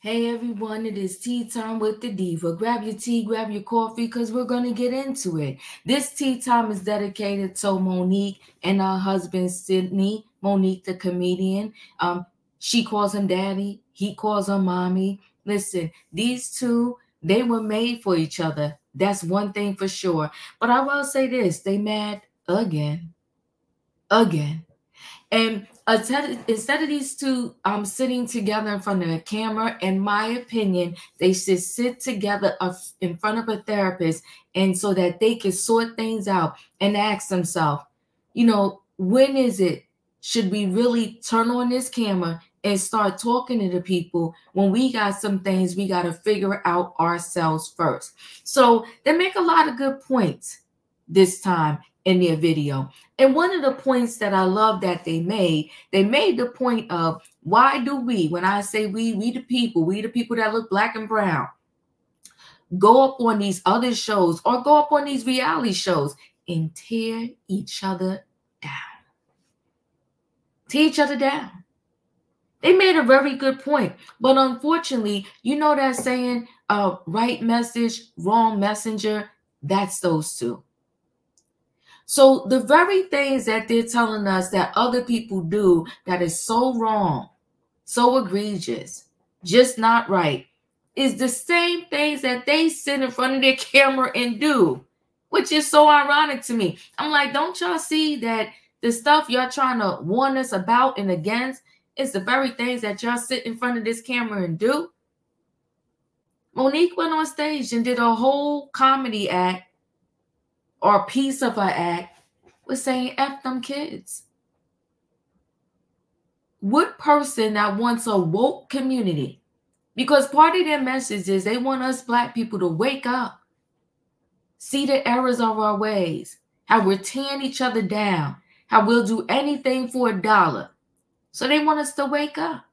Hey everyone, it is tea time with the diva. Grab your tea, grab your coffee, because we're going to get into it. This tea time is dedicated to Monique and her husband, Sydney. Monique, the comedian. She calls him daddy. He calls her mommy. Listen, these two, they were made for each other. That's one thing for sure. But I will say this, they mad again. Again. And instead of these two sitting together in front of a camera, in my opinion, they should sit together in front of a therapist, and so that they can sort things out and ask themselves, when is it? Should we really turn on this camera and start talking to the people when we got some things we got to figure out ourselves first? So they make a lot of good points this time in their video. And one of the points that I love that they made the point of, why do we, when I say we the people that look black and brown, go up on these other shows or go up on these reality shows and tear each other down? Tear each other down. They made a very good point. But unfortunately, you know that saying, right message, wrong messenger, that's those two. So the very things that they're telling us that other people do that is so wrong, so egregious, just not right, is the same things that they sit in front of their camera and do, which is so ironic to me. I'm like, don't y'all see that the stuff y'all trying to warn us about and against is the very things that y'all sit in front of this camera and do? Monique went on stage and did a whole comedy act, or a piece of her act, was saying F them kids. What person that wants a woke community? Because part of their message is they want us black people to wake up, see the errors of our ways, how we're tearing each other down, how we'll do anything for $1. So they want us to wake up.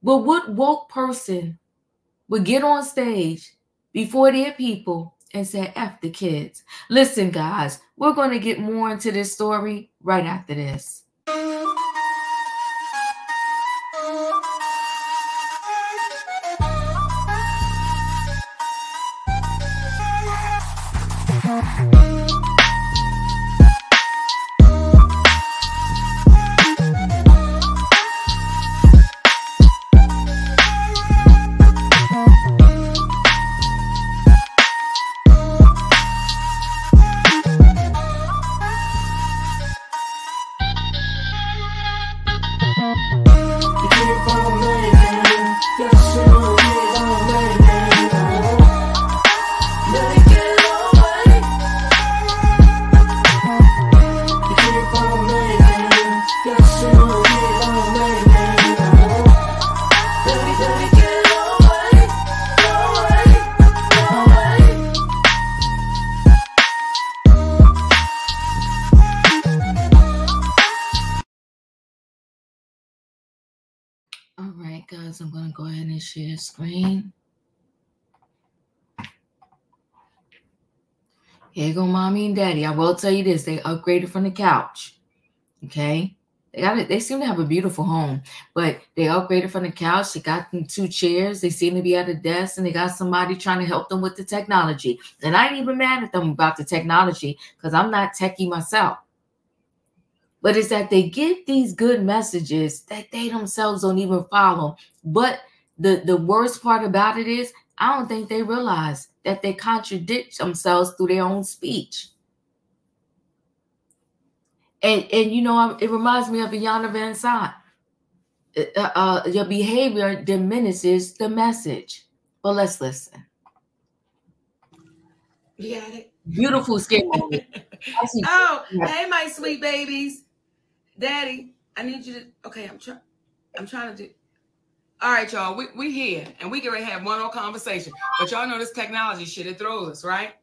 But what woke person would get on stage before their people and say, F the kids? Listen, guys, we're going to get more into this story right after this. All right, guys, I'm going to go ahead and share screen. Here you go, mommy and daddy. I will tell you this. They upgraded from the couch. Okay? They seem to have a beautiful home, but they upgraded from the couch. They got them 2 chairs. They seem to be at a desk, and they got somebody trying to help them with the technology. And I ain't even mad at them about the technology, because I'm not techie myself. But it's that they give these good messages that they themselves don't even follow. But the worst part about it is, I don't think they realize that they contradict themselves through their own speech. And it reminds me of Iyanla Vanzant. Your behavior diminishes the message. But let's listen. You got it? Beautiful skin. Oh, hey, my sweet babies. Daddy, I need you to, okay, I'm trying to do, all right, y'all, we here, and we get ready to have one more conversation, but y'all know this technology shit, it throws us, right?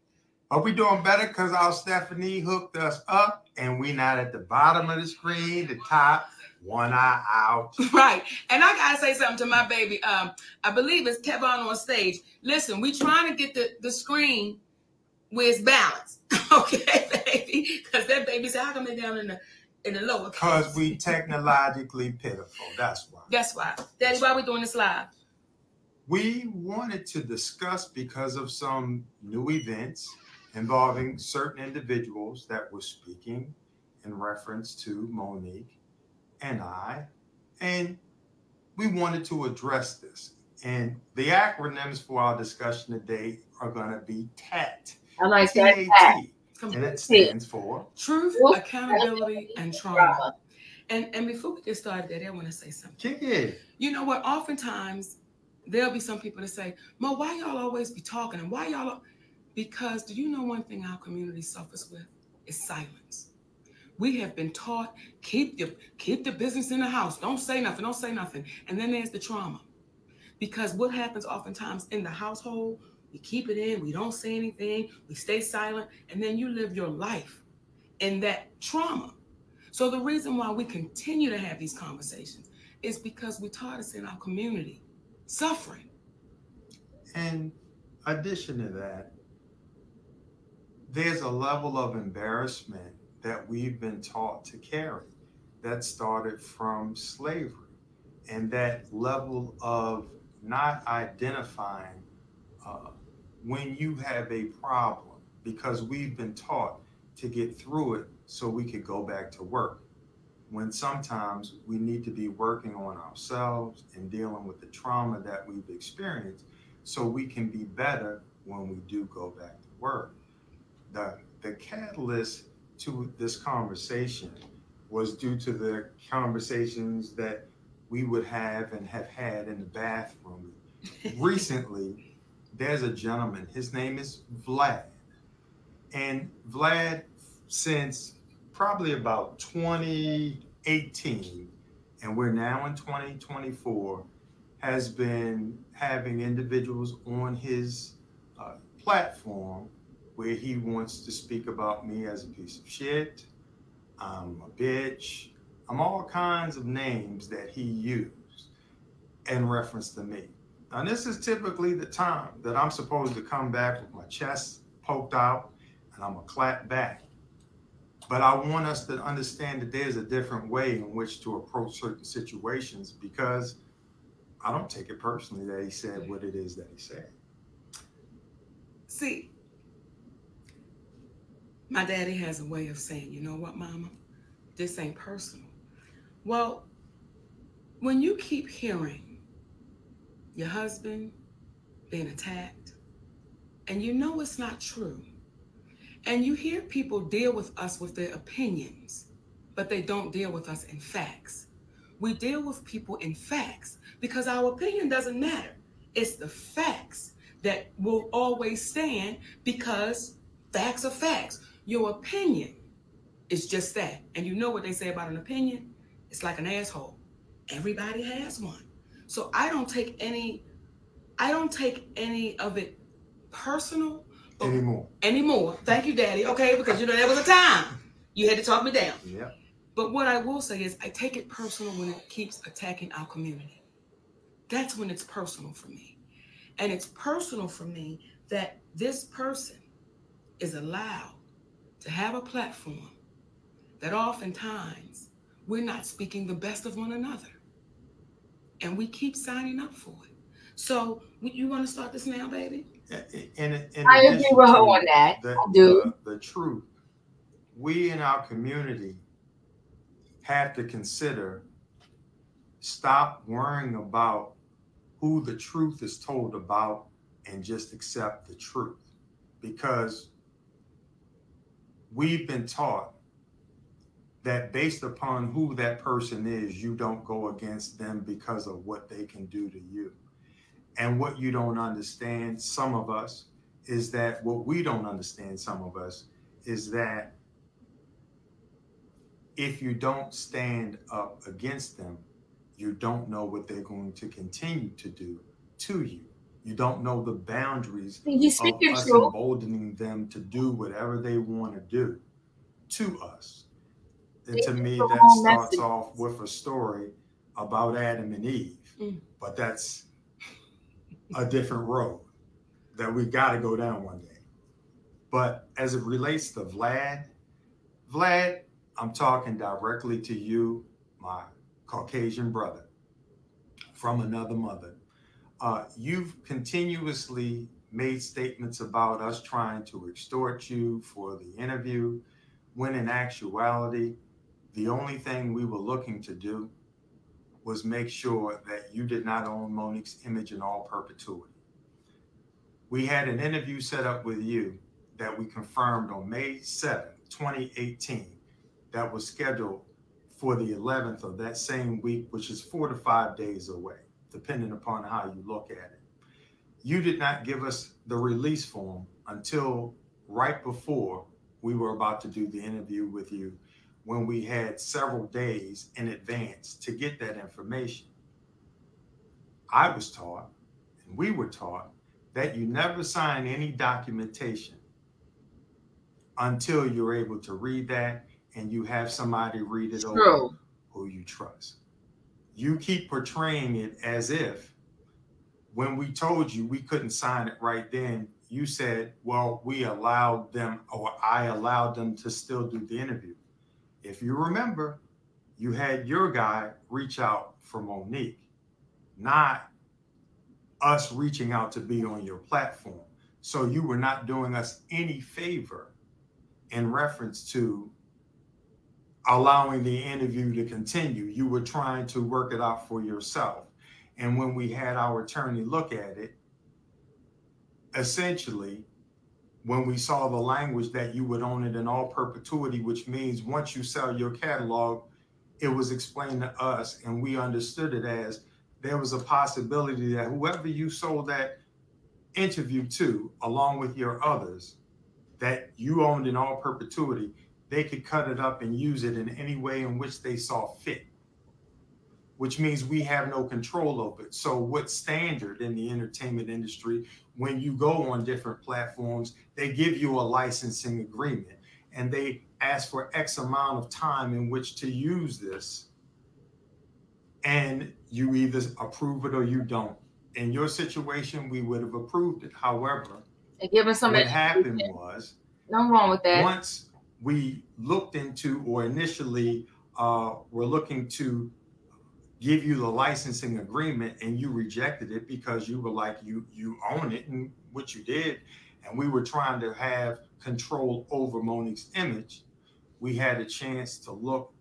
Are we doing better because our Stephanie hooked us up, and we not at the bottom of the screen, the top, one eye out? Right, and I gotta say something to my baby. I believe it's Kevon on stage. Listen, we trying to get the screen where it's balanced, okay, baby? Because that baby said, how come they down in the lower? Because we technologically pitiful. That's why. That's why. Daddy, why we doing this live? We wanted to discuss because of some new events involving certain individuals that were speaking in reference to Monique and I, and we wanted to address this. And the acronyms for our discussion today are going to be TAT. I like that. TAT. And it stands for Truth, Accountability, and Trauma. And before we get started, Daddy, I want to say something. Kick it. You know what? Oftentimes, there'll be some people that say, Mo, why y'all always be talking? And why y'all... Because do you know one thing our community suffers with? Is silence. We have been taught, keep the business in the house. Don't say nothing. Don't say nothing. And then there's the trauma. Because what happens oftentimes in the household, we keep it in, we don't say anything, we stay silent, and then you live your life in that trauma. So the reason why we continue to have these conversations is because we taught us in our community suffering. In addition to that, there's a level of embarrassment that we've been taught to carry that started from slavery, and that level of not identifying when you have a problem, because we've been taught to get through it so we could go back to work, when sometimes we need to be working on ourselves and dealing with the trauma that we've experienced so we can be better when we do go back to work. The catalyst to this conversation was due to the conversations that we would have and have had in the bathroom. Recently, there's a gentleman, his name is Vlad. And Vlad, since probably about 2018, and we're now in 2024, has been having individuals on his platform where he wants to speak about me as a piece of shit, I'm a bitch, I'm all kinds of names that he used in reference to me. Now, this is typically the time that I'm supposed to come back with my chest poked out and I'm gonna clap back. But I want us to understand that there's a different way in which to approach certain situations, because I don't take it personally that he said what it is that he said. See, my daddy has a way of saying, you know what, Mama, this ain't personal. Well, when you keep hearing your husband being attacked, and you know it's not true, and you hear people deal with us with their opinions, but they don't deal with us in facts. We deal with people in facts because our opinion doesn't matter. It's the facts that will always stand, because facts are facts. Your opinion is just that. And you know what they say about an opinion? It's like an asshole. Everybody has one. So I don't take any of it personal anymore. Thank you, Daddy. Okay, because you know there was a time you had to talk me down. Yeah. But what I will say is I take it personal when it keeps attacking our community. That's when it's personal for me. And it's personal for me that this person is allowed to have a platform that oftentimes we're not speaking the best of one another. And we keep signing up for it. So you want to start this now, baby? I agree with her on that. I do. The truth, we in our community have to consider, stop worrying about who the truth is told about and just accept the truth. Because we've been taught that based upon who that person is, you don't go against them because of what they can do to you. And what you don't understand, some of us, is that what we don't understand, some of us, is that if you don't stand up against them, you don't know what they're going to continue to do to you. You don't know the boundaries of us emboldening them to do whatever they want to do to us. And to me, that starts off with a story about Adam and Eve, but that's a different road that we got to go down one day. But as it relates to Vlad, I'm talking directly to you, my Caucasian brother from another mother. You've continuously made statements about us trying to extort you for the interview, when in actuality, the only thing we were looking to do was make sure that you did not own Monique's image in all perpetuity. We had an interview set up with you that we confirmed on May 7th, 2018, that was scheduled for the 11th of that same week, which is 4 to 5 days away, depending upon how you look at it. You did not give us the release form until right before we were about to do the interview with you, when we had several days in advance to get that information. I was taught, and we were taught, that you never sign any documentation until you're able to read that and you have somebody read it over who you trust. You keep portraying it as if when we told you we couldn't sign it right then, you said, well, we allowed them, or I allowed them to still do the interview. If you remember, you had your guy reach out for Monique, not us reaching out to be on your platform. So you were not doing us any favor in reference to allowing the interview to continue. You were trying to work it out for yourself. And when we had our attorney look at it, essentially, when we saw the language that you would own it in all perpetuity, which means once you sell your catalog, it was explained to us and we understood it as there was a possibility that whoever you sold that interview to, along with your others, that you owned in all perpetuity, they could cut it up and use it in any way in which they saw fit, which means we have no control over it. So what's standard in the entertainment industry, when you go on different platforms, they give you a licensing agreement and they ask for X amount of time in which to use this. And you either approve it or you don't. In your situation, we would have approved it. However, what happened was, nothing wrong with that. Once we looked into, or initially were looking to give you the licensing agreement, and you rejected it because you were like, you own it, and what you did, and we were trying to have control over Monique's image. We had a chance to look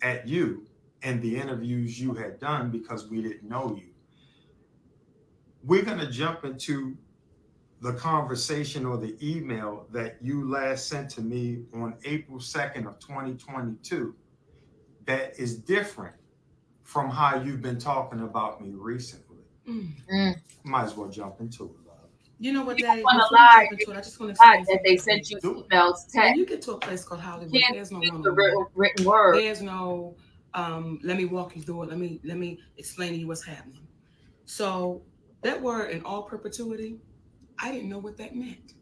at you and the interviews you had done because we didn't know you. We're going to jump into the conversation or the email that you last sent to me on April 2nd of 2022 that is different from how you've been talking about me recently. Might as well jump into it, love. You know what, Daddy? I just want to explain that they sent you emails, text. When you get to a place called Hollywood, there's no written word. There's no let me walk you through it. Let me explain to you what's happening. So that word in all perpetuity, I didn't know what that meant.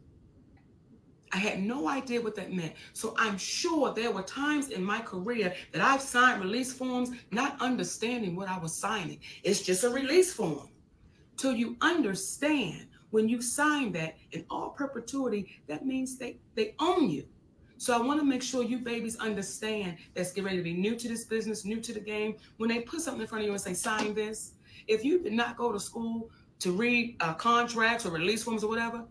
I had no idea what that meant. So I'm sure there were times in my career that I've signed release forms not understanding what I was signing. It's just a release form. Till you understand, when you sign that in all perpetuity, that means they own you. So I want to make sure you babies understand that's getting ready to be new to this business, new to the game. When they put something in front of you and say, sign this, if you did not go to school to read contracts or release forms or whatever,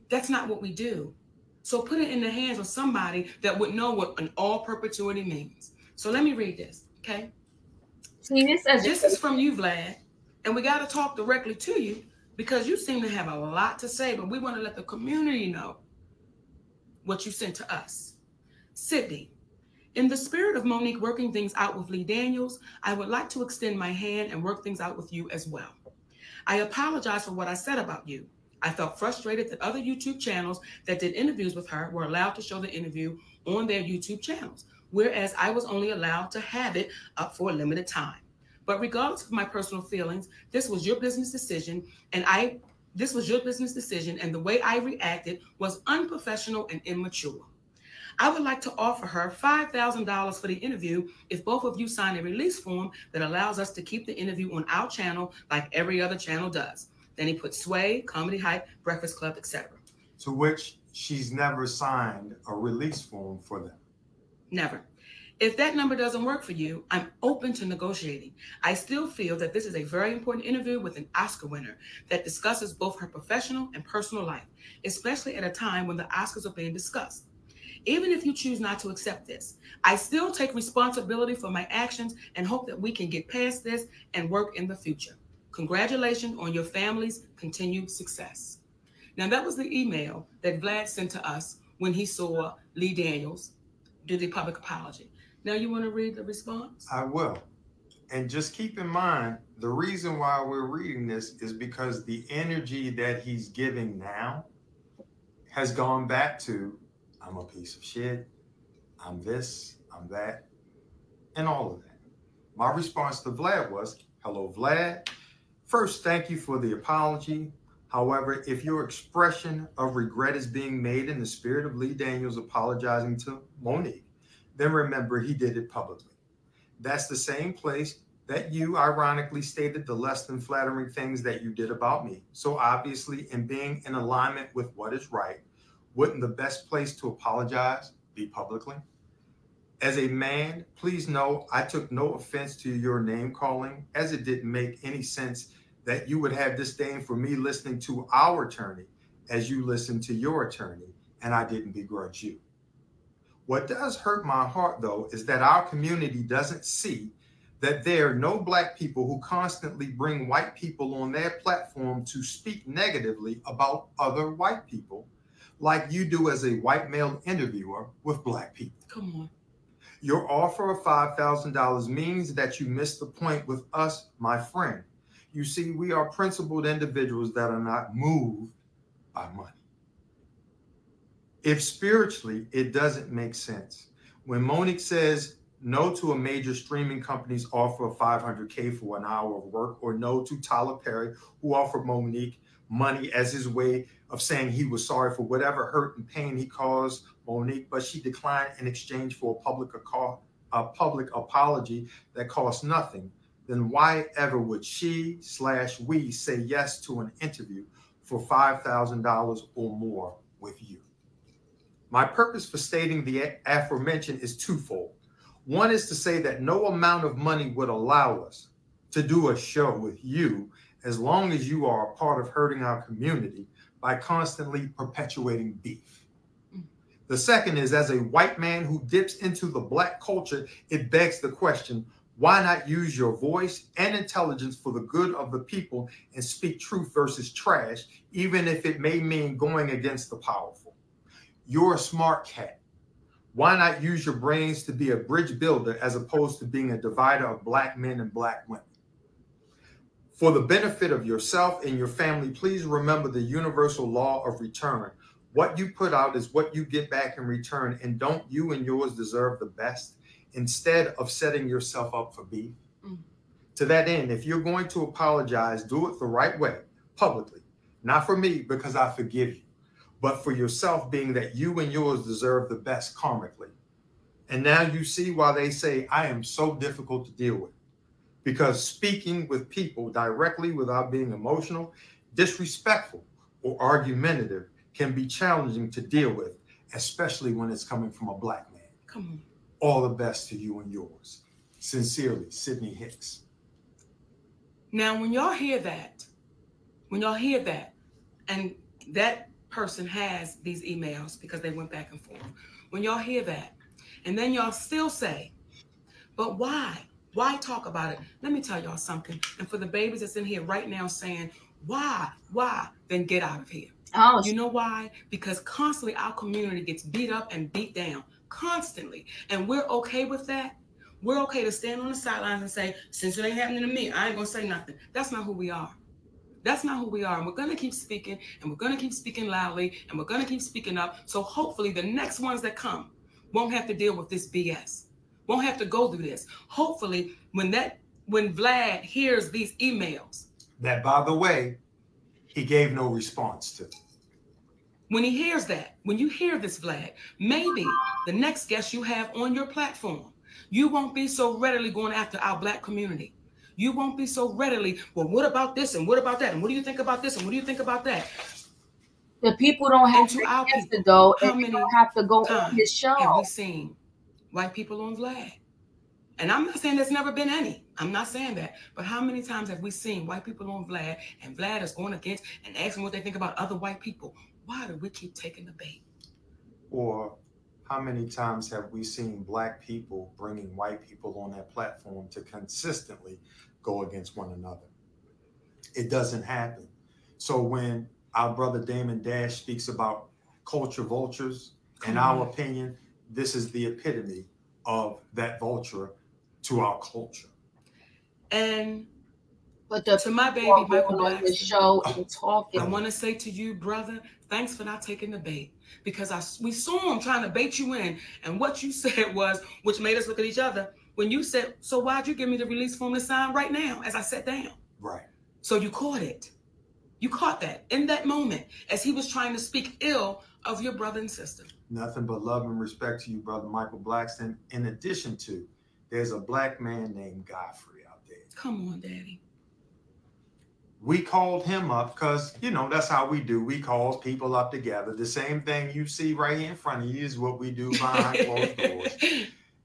that's not what we do. So put it in the hands of somebody that would know what an all perpetuity means. So let me read this, okay? See, this is from you, Vlad, and we got to talk directly to you because you seem to have a lot to say, but we want to let the community know what you sent to us. Sydney, in the spirit of Monique working things out with Lee Daniels, I would like to extend my hand and work things out with you as well. I apologize for what I said about you. I felt frustrated that other YouTube channels that did interviews with her were allowed to show the interview on their YouTube channels, whereas I was only allowed to have it up for a limited time. But regardless of my personal feelings, this was your business decision, and the way I reacted was unprofessional and immature. I would like to offer her $5,000 for the interview if both of you sign a release form that allows us to keep the interview on our channel like every other channel does. Then he put Sway, Comedy Hype, Breakfast Club, etc. To which she's never signed a release form for them. Never. If that number doesn't work for you, I'm open to negotiating. I still feel that this is a very important interview with an Oscar winner that discusses both her professional and personal life, especially at a time when the Oscars are being discussed. Even if you choose not to accept this, I still take responsibility for my actions and hope that we can get past this and work in the future. Congratulations on your family's continued success. Now, that was the email that Vlad sent to us when he saw Lee Daniels do the public apology. Now, you want to read the response? I will. And just keep in mind, the reason why we're reading this is because the energy that he's giving now has gone back to, I'm a piece of shit, I'm this, I'm that, and all of that. My response to Vlad was, hello, Vlad. First, thank you for the apology. However, if your expression of regret is being made in the spirit of Lee Daniels apologizing to Monique, then remember he did it publicly. That's the same place that you ironically stated the less than flattering things that you did about me. So obviously, in being in alignment with what is right, wouldn't the best place to apologize be publicly? As a man, please know I took no offense to your name calling, as it didn't make any sense that you would have disdain for me listening to our attorney as you listened to your attorney, and I didn't begrudge you. What does hurt my heart, though, is that our community doesn't see that there are no Black people who constantly bring white people on their platform to speak negatively about other white people, like you do as a white male interviewer with Black people. Come on. Your offer of $5,000 means that you missed the point with us, my friend. You see, we are principled individuals that are not moved by money. If spiritually, it doesn't make sense. When Monique says no to a major streaming company's offer of $500K for an hour of work, or no to Tyler Perry, who offered Monique money as his way of saying he was sorry for whatever hurt and pain he caused Monique, but she declined in exchange for a public apology that cost nothing, then why ever would she/we say yes to an interview for $5,000 or more with you? My purpose for stating the aforementioned is twofold. One is to say that no amount of money would allow us to do a show with you as long as you are a part of hurting our community by constantly perpetuating beef. The second is, as a white man who dips into the Black culture, it begs the question, why not use your voice and intelligence for the good of the people and speak truth versus trash, even if it may mean going against the powerful? You're a smart cat. Why not use your brains to be a bridge builder as opposed to being a divider of Black men and Black women? For the benefit of yourself and your family, please remember the universal law of return. What you put out is what you get back in return, and don't you and yours deserve the best instead of setting yourself up for beef? To that end, if you're going to apologize, do it the right way, publicly. Not for me, because I forgive you, but for yourself, being that you and yours deserve the best karmically. And now you see why they say I am so difficult to deal with. Because speaking with people directly without being emotional, disrespectful, or argumentative can be challenging to deal with, especially when it's coming from a Black man. Come on. All the best to you and yours. Sincerely, Sydney Hicks. Now, when y'all hear that, and that person has these emails because they went back and forth. When y'all hear that, and then y'all still say, but why? Why talk about it? Let me tell y'all something. And for the babies that's in here right now saying, why? Then get out of here. Oh, you know why? Because constantly our community gets beat up and beat down. Constantly. And we're okay with that. We're okay to stand on the sidelines and say, since it ain't happening to me, I ain't going to say nothing. That's not who we are. That's not who we are. And we're going to keep speaking, and we're going to keep speaking loudly, and we're going to keep speaking up. So hopefully the next ones that come won't have to deal with this BS. Won't have to go through this. Hopefully when Vlad hears these emails. That, by the way, he gave no response to. When he hears that, when you hear this, Vlad, maybe the next guest you have on your platform, you won't be so readily going after our Black community. You won't be so readily, well, what about this and what about that? And what do you think about this and what do you think about that? The people don't have to answer, though, and they don't have to go on his show. Have we seen white people on VLAD. And I'm not saying there's never been any. I'm not saying that. But how many times have we seen white people on VLAD and VLAD is going against and asking what they think about other white people? Why do we keep taking the bait? Or how many times have we seen black people bringing white people on that platform to consistently go against one another? It doesn't happen. So when our brother Damon Dash speaks about culture vultures, in our opinion, this is the epitome of that vulture to our culture. And but to my baby Michael on this show and talking, I want to say to you, brother, thanks for not taking the bait, because we saw him trying to bait you in, and what you said was, which made us look at each other, when you said, so why'd you give me the release form to sign right now as I sat down? Right. So you caught it. You caught that in that moment as he was trying to speak ill of your brother and sister. Nothing but love and respect to you, brother Michael Blackston. In addition to, there's a black man named Godfrey out there. Come on, Daddy. We called him up because, you know, that's how we do. We call people up together. The same thing you see right here in front of you is what we do behind closed doors.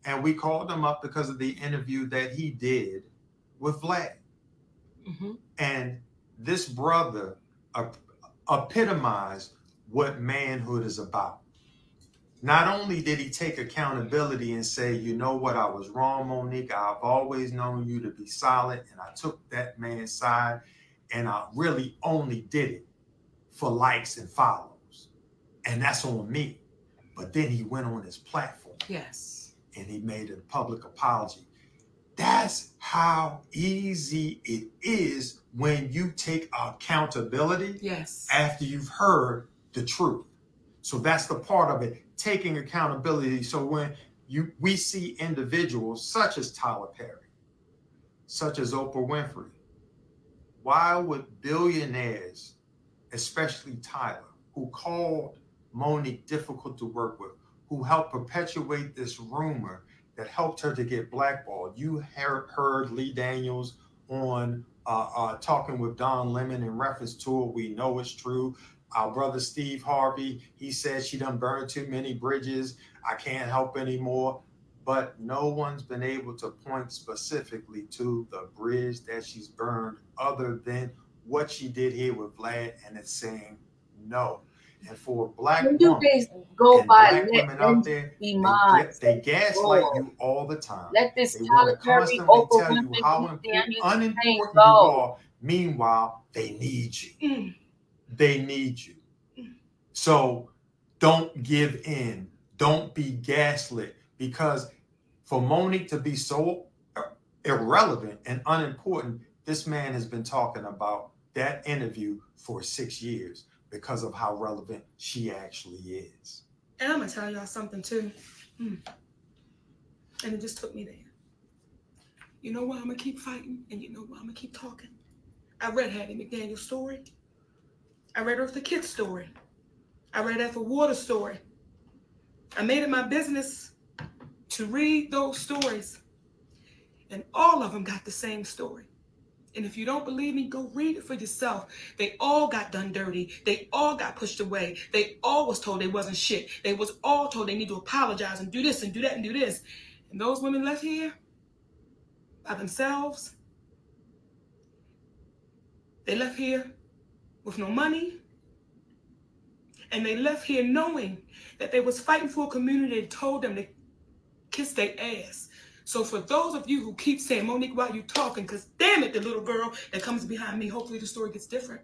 And we called him up because of the interview that he did with VLAD. Mm-hmm. And this brother epitomized what manhood is about. Not only did he take accountability and say, you know what, I was wrong, Monique. I've always known you to be solid. And I took that man's side. And I really only did it for likes and follows. And that's on me. But then he went on his platform. Yes. And he made a public apology. That's how easy it is when you take accountability. Yes. After you've heard the truth. So that's the part of it, taking accountability. So when we see individuals such as Tyler Perry, such as Oprah Winfrey, why would billionaires, especially Tyler, who called Monique difficult to work with, who helped perpetuate this rumor that helped her to get blackballed? You heard Lee Daniels on talking with Don Lemon in reference to it. We know it's true. Our brother Steve Harvey, he said she done burned too many bridges. I can't help anymore. But no one's been able to point specifically to the bridge that she's burned other than what she did here with VLAD, and it's saying no. And for black women go and by black women out there, they gaslight you all the time. Let this they want to constantly tell you how unimportant you are. Meanwhile, they need you. They need you. So don't give in. Don't be gaslit. Because for Monique to be so irrelevant and unimportant, this man has been talking about that interview for 6 years because of how relevant she actually is. And I'm going to tell y'all something too. And it just took me there. You know why I'm going to keep fighting? And you know why I'm going to keep talking? I read Hattie McDaniel's story. I read Eartha Kitt's story. I read Ethel Waters' story. I made it my business to read those stories. And all of them got the same story. And if you don't believe me, go read it for yourself. They all got done dirty. They all got pushed away. They all was told they wasn't shit. They was all told they need to apologize and do this and do that and do this. And those women left here by themselves. They left here with no money. And they left here knowing that they was fighting for a community that told them to kiss their ass. So for those of you who keep saying, Monique, why are you talking? Because damn it, the little girl that comes behind me, hopefully the story gets different.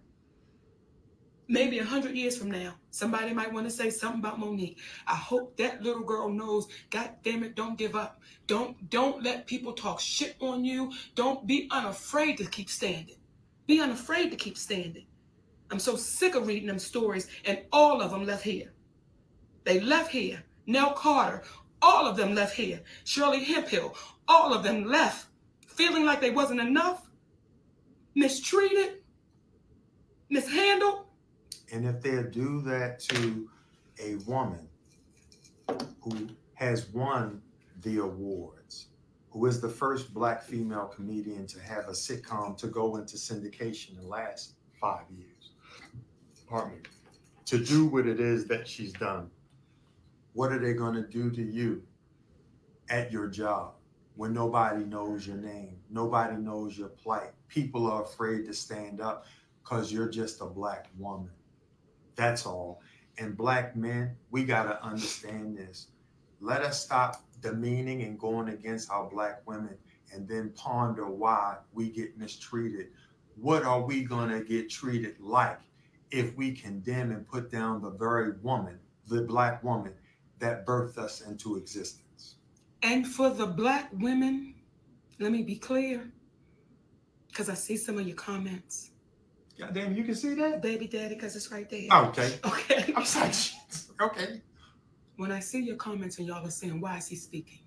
Maybe 100 years from now, somebody might want to say something about Monique. I hope that little girl knows, God damn it, don't give up. Don't let people talk shit on you. Don't be unafraid to keep standing. Be unafraid to keep standing. I'm so sick of reading them stories, and all of them left here. They left here. Nell Carter, all of them left here. Shirley Hemphill, all of them left, feeling like they wasn't enough, mistreated, mishandled. And if they do that to a woman who has won the awards, who is the first Black female comedian to have a sitcom to go into syndication in the last 5 years, pardon me, to do what it is that she's done, what are they going to do to you at your job when nobody knows your name, nobody knows your plight. People are afraid to stand up because you're just a black woman. That's all. And black men, we got to understand this. Let us stop demeaning and going against our black women and then ponder why we get mistreated. What are we going to get treated like if we condemn and put down the very woman, the black woman that birthed us into existence? And for the black women, let me be clear, because I see some of your comments. God damn, you can see that? Baby daddy, because it's right there. Okay. Okay. I'm sorry. Okay. When I see your comments and y'all are saying, why is he speaking?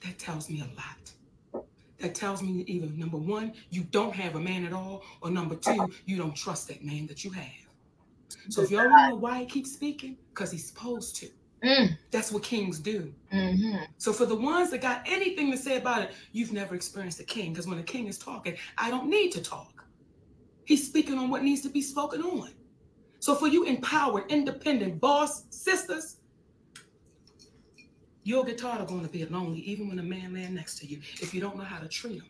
That tells me a lot. That tells me either, number one, you don't have a man at all, or number two, you don't trust that man that you have. So if y'all want to know why he keeps speaking, because he's supposed to. That's what kings do. So for the ones that got anything to say about it, you've never experienced a king, because when a king is talking, I don't need to talk. He's speaking on what needs to be spoken on. So for you empowered, independent boss sisters, you'll get tired of going to bed lonely, even when a man laying next to you, if you don't know how to treat him.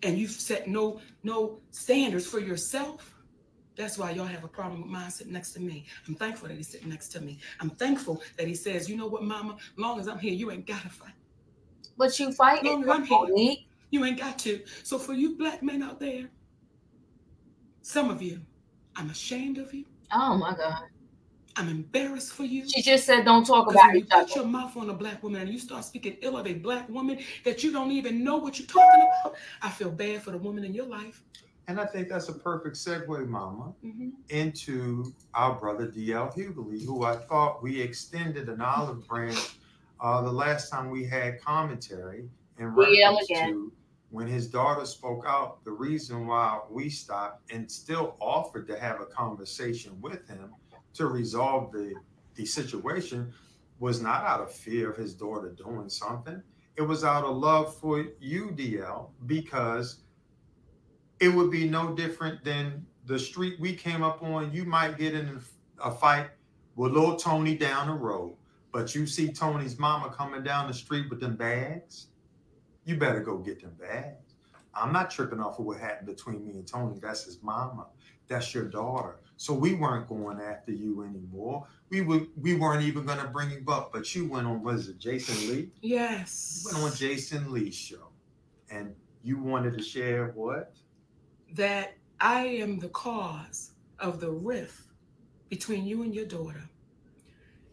And you've set no standards for yourself. That's why y'all have a problem with mine sitting next to me. I'm thankful that he's sitting next to me. I'm thankful that he says, you know what, mama, long as I'm here, you ain't got to fight. But you fight long as I'm here, you ain't got to. So for you black men out there, some of you, I'm ashamed of you. Oh my God. I'm embarrassed for you. She just said don't talk about each other. You put your mouth on a black woman and you start speaking ill of a black woman that you don't even know what you're talking about. I feel bad for the woman in your life. And I think that's a perfect segue, Mama, into our brother D.L. Hughley, who I thought we extended an olive branch the last time we had commentary in reference to when his daughter spoke out. The reason why we stopped and still offered to have a conversation with him to resolve the situation was not out of fear of his daughter doing something. It was out of love for you, DL, because it would be no different than the street we came up on. You might get in a fight with little Tony down the road, but you see Tony's mama coming down the street with them bags. You better go get them bags. I'm not tripping off of what happened between me and Tony. That's his mama. That's your daughter. So we weren't going after you anymore. We weren't even going to bring you up, but you went on, was it Jason Lee? Yes. You went on Jason Lee's show. And you wanted to share what? That I am the cause of the rift between you and your daughter.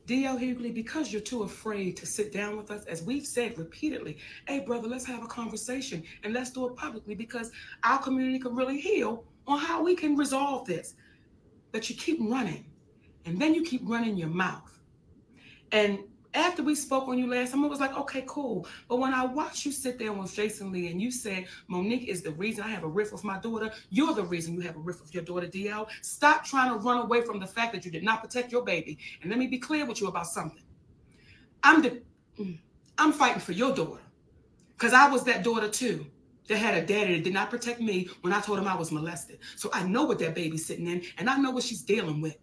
D.L. Hughley, because you're too afraid to sit down with us, as we've said repeatedly, hey, brother, let's have a conversation and let's do it publicly because our community can really heal on how we can resolve this. But you keep running, and then you keep running your mouth. And after we spoke on you last time, I was like, okay, cool. But when I watched you sit there with Jason Lee and you said, Monique is the reason I have a rift with my daughter, you're the reason you have a rift with your daughter, DL. Stop trying to run away from the fact that you did not protect your baby. And let me be clear with you about something. I'm fighting for your daughter because I was that daughter too that had a daddy that did not protect me when I told him I was molested. So I know what that baby's sitting in, and I know what she's dealing with.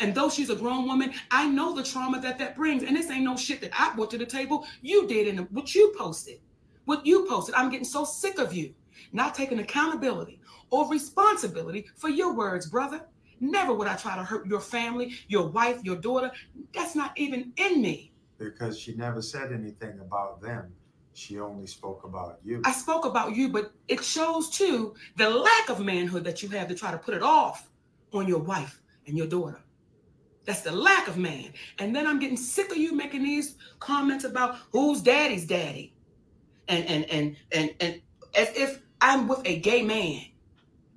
And though she's a grown woman, I know the trauma that brings. And this ain't no shit that I brought to the table. You did in what you posted. What you posted. I'm getting so sick of you not taking accountability or responsibility for your words, brother. Never would I try to hurt your family, your wife, your daughter. That's not even in me. Because she never said anything about them. She only spoke about you. I spoke about you, but it shows too the lack of manhood that you have to try to put it off on your wife and your daughter. That's the lack of man. And then I'm getting sick of you making these comments about who's daddy's daddy. And as if I'm with a gay man.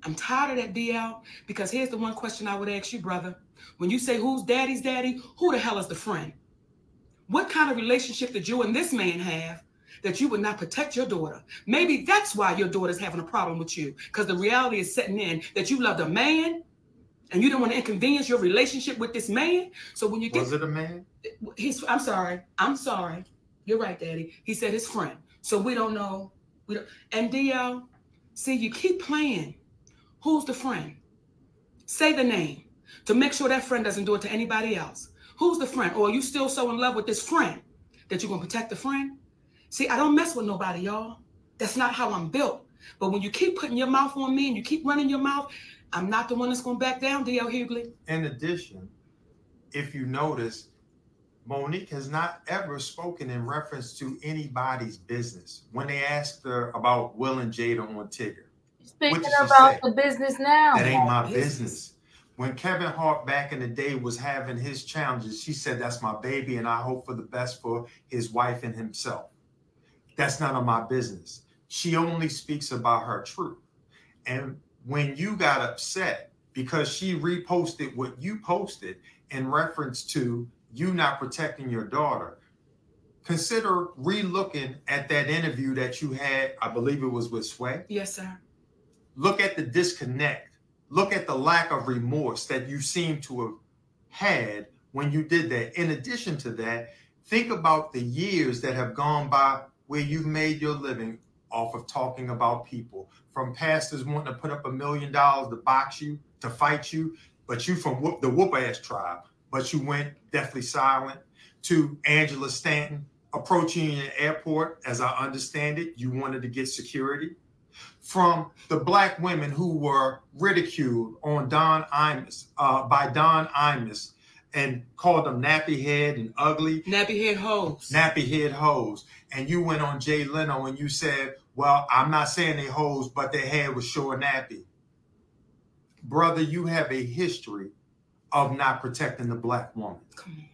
I'm tired of that, DL, because here's the one question I would ask you, brother. When you say who's daddy's daddy, who the hell is the friend? What kind of relationship did you and this man have that you would not protect your daughter? Maybe that's why your daughter's having a problem with you, because the reality is setting in that you loved a man and you don't want to inconvenience your relationship with this man. So when you get... Was it a man? I'm sorry. You're right, Daddy. He said his friend. So we don't know. And DL, see, you keep playing. Who's the friend? Say the name to make sure that friend doesn't do it to anybody else. Who's the friend? Or are you still so in love with this friend that you're going to protect the friend? See, I don't mess with nobody, y'all. That's not how I'm built. But when you keep putting your mouth on me and you keep running your mouth, I'm not the one that's going to back down, D.L. Hughley. In addition, if you notice, Monique has not ever spoken in reference to anybody's business. When they asked her about Will and Jada on Tigger, speaking about the business now. That ain't my business. When Kevin Hart back in the day was having his challenges, she said, that's my baby and I hope for the best for his wife and himself. That's none of my business. She only speaks about her truth. And when you got upset because she reposted what you posted in reference to you not protecting your daughter, consider re-looking at that interview that you had, I believe it was with Sway. Yes, sir. Look at the disconnect. Look at the lack of remorse that you seem to have had when you did that. In addition to that, think about the years that have gone by where you've made your living off of talking about people, from pastors wanting to put up $1 million to box you, to fight you, but you from the whoop-ass tribe, but you went deathly silent, to Angela Stanton approaching you in the airport, as I understand it, you wanted to get security. From the black women who were ridiculed on by Don Imus and called them nappy head and ugly. Nappy head hoes. Nappy head hoes. And you went on Jay Leno and you said, well, I'm not saying they hoes, but their hair was sure nappy. Brother, you have a history of not protecting the black woman. Come on.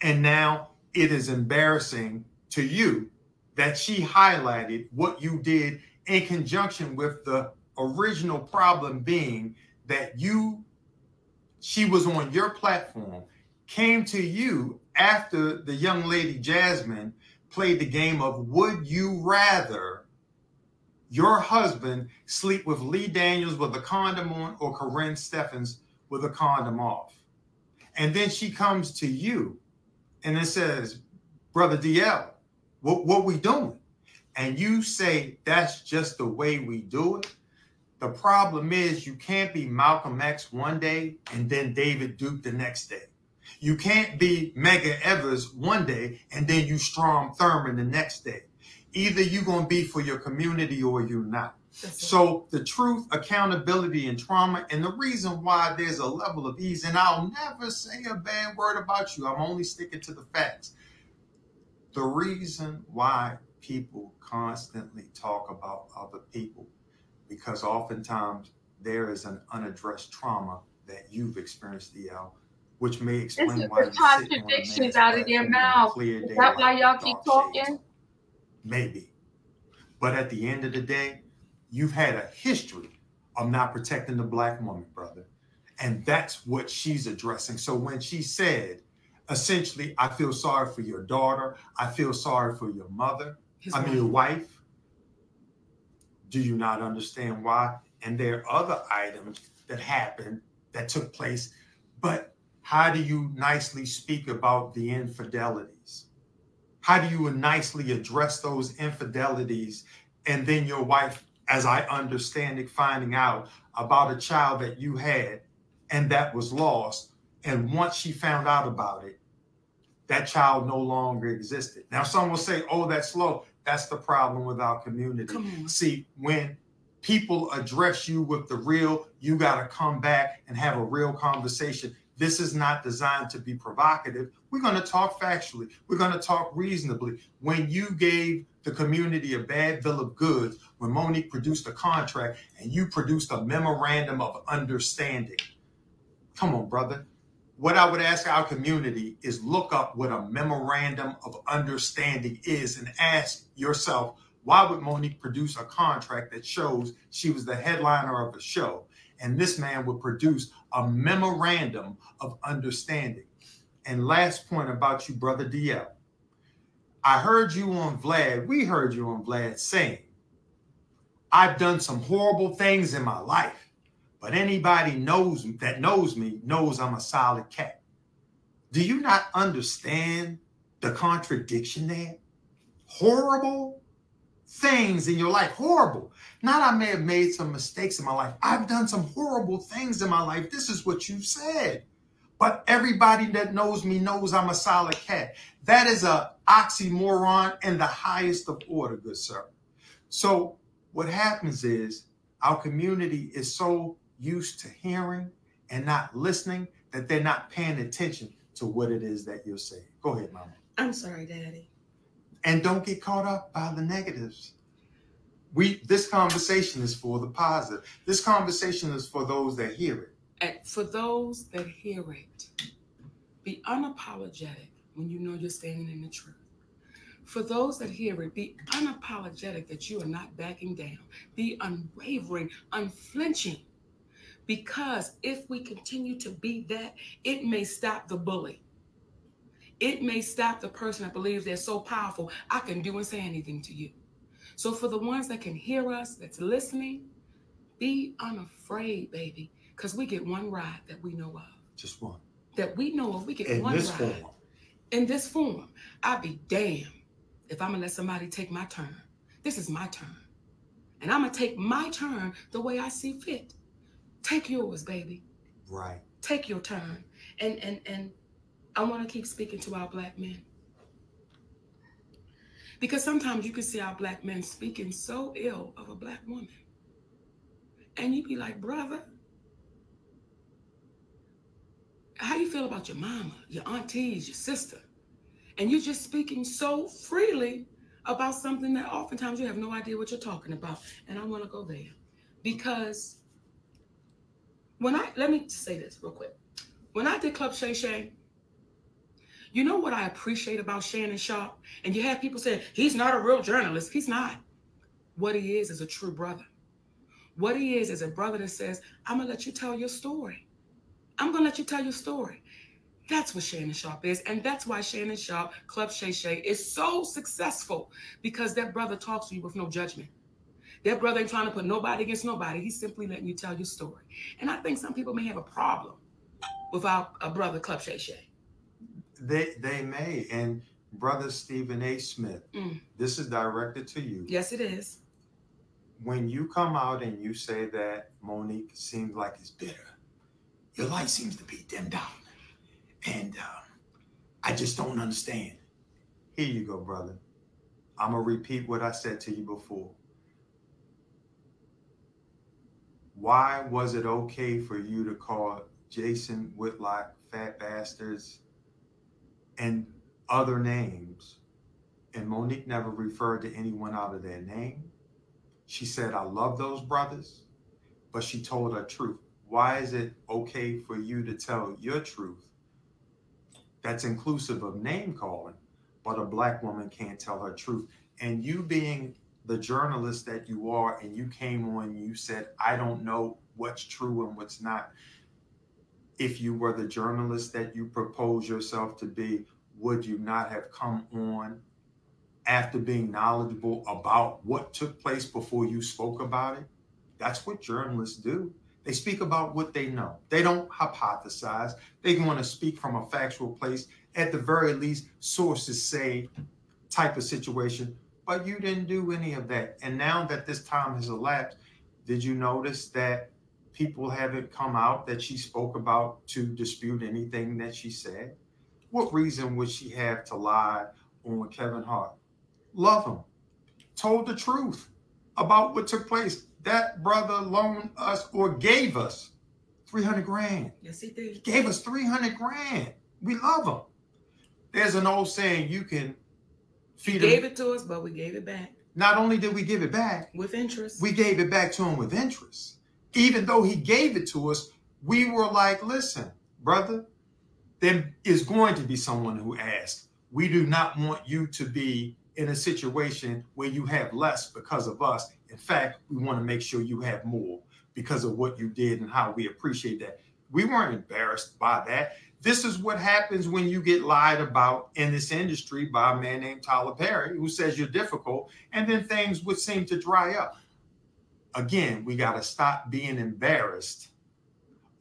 And now it is embarrassing to you that she highlighted what you did in conjunction with the original problem being that she was on your platform, came to you after the young lady Jasmine played the game of would you rather your husband sleep with Lee Daniels with a condom on or Corinne Steffens with a condom off. And then she comes to you and it says, Brother DL, what we doing? And you say, that's just the way we do it. The problem is you can't be Malcolm X one day and then David Duke the next day. You can't be Medgar Evers one day and then you Strom Thurmond the next day. Either you're going to be for your community or you're not. So the truth, accountability, and trauma, and the reason why there's a level of ease, and I'll never say a bad word about you. I'm only sticking to the facts. The reason why people constantly talk about other people, because oftentimes there is an unaddressed trauma that you've experienced, DL, which may explain why you contradictions out of their mouth. Is that why y'all keep talking? Maybe. But at the end of the day, you've had a history of not protecting the black woman, brother. And that's what she's addressing. So when she said, essentially, I feel sorry for your daughter, I feel sorry for your mother, your wife, do you not understand why? And there are other items that happened, that took place, but how do you nicely speak about the infidelities? How do you nicely address those infidelities? And then your wife, as I understand it, finding out about a child that you had and that was lost. And once she found out about it, that child no longer existed. Now, some will say, oh, that's slow. That's the problem with our community. See, when people address you with the real, you got to come back and have a real conversation. This is not designed to be provocative. We're going to talk factually. We're going to talk reasonably. When you gave the community a bad bill of goods, when Monique produced a contract and you produced a memorandum of understanding. Come on, brother. What I would ask our community is look up what a memorandum of understanding is and ask yourself, why would Monique produce a contract that shows she was the headliner of a show? And this man would produce a memorandum of understanding. And last point about you, Brother DL. I heard you on VLAD, we heard you on VLAD saying, I've done some horrible things in my life, but anybody that knows me knows I'm a solid cat. Do you not understand the contradiction there? Horrible things in your life, horrible. Not I may have made some mistakes in my life. I've done some horrible things in my life. This is what you said. but everybody that knows me knows I'm a solid cat. That is a oxymoron in the highest of order, good sir. So what happens is our community is so used to hearing and not listening that they're not paying attention to what it is that you're saying. Go ahead, Mama. I'm sorry, Daddy. And don't get caught up by the negatives. This conversation is for the positive. This conversation is for those that hear it. And for those that hear it, be unapologetic when you know you're standing in the truth. For those that hear it, be unapologetic that you are not backing down. Be unwavering, unflinching. Because if we continue to be that, it may stop the bully. It may stop the person that believes they're so powerful, I can do and say anything to you. So for the ones that can hear us, that's listening, be unafraid, baby. Because we get one ride that we know of. Just one. That we know of. We get in one this ride. Form. In this form. I'll be damned if I'm going to let somebody take my turn. This is my turn. And I'm going to take my turn the way I see fit. Take yours, baby. Right. Take your turn. And I want to keep speaking to our Black men. Because sometimes you can see our Black men speaking so ill of a Black woman. And you be like, brother, how you feel about your mama, your aunties, your sister? And you're just speaking so freely about something that oftentimes you have no idea what you're talking about. And I want to go there. Because let me say this real quick. When I did Club Shay Shay, you know what I appreciate about Shannon Sharp? And you have people saying, he's not a real journalist. He's not. What he is a true brother. What he is a brother that says, I'm going to let you tell your story. I'm going to let you tell your story. That's what Shannon Sharp is. And that's why Shannon Sharp, Club Shay Shay, is so successful. Because that brother talks to you with no judgment. That brother ain't trying to put nobody against nobody. He's simply letting you tell your story. And I think some people may have a problem with our brother, Club Shay Shay. They may. And Brother Stephen A. Smith, this is directed to you. Yes, it is. When you come out and you say that Monique seems like it's bitter, your light seems to be dimmed down. And I just don't understand. Here you go, brother. I'm going to repeat what I said to you before. Why was it okay for you to call Jason Whitlock fat bastards and other names? And Monique never referred to anyone out of their name. She said, I love those brothers, but she told her truth. Why is it okay for you to tell your truth? That's inclusive of name calling, but a Black woman can't tell her truth. And you being the journalist that you are, and you came on and you said, I don't know what's true and what's not. If you were the journalist that you propose yourself to be, would you not have come on after being knowledgeable about what took place before you spoke about it? That's what journalists do. They speak about what they know. They don't hypothesize. They want to speak from a factual place. At the very least, sources say type of situation. But you didn't do any of that. And now that this time has elapsed, did you notice that people haven't come out that she spoke about to dispute anything that she said? What reason would she have to lie on Kevin Hart? Love him. Told the truth about what took place. That brother loaned us or gave us 300 grand. Yes, he did. He gave us 300 grand. We love him. There's an old saying, you can feed him. He gave it to us, but we gave it back. Not only did we give it back, with interest. We gave it back to him with interest. Even though he gave it to us, we were like, listen, brother, there is going to be someone who asks. We do not want you to be in a situation where you have less because of us. In fact, we want to make sure you have more because of what you did and how we appreciate that. We weren't embarrassed by that. This is what happens when you get lied about in this industry by a man named Tyler Perry, who says you're difficult, and then things would seem to dry up. Again, we got to stop being embarrassed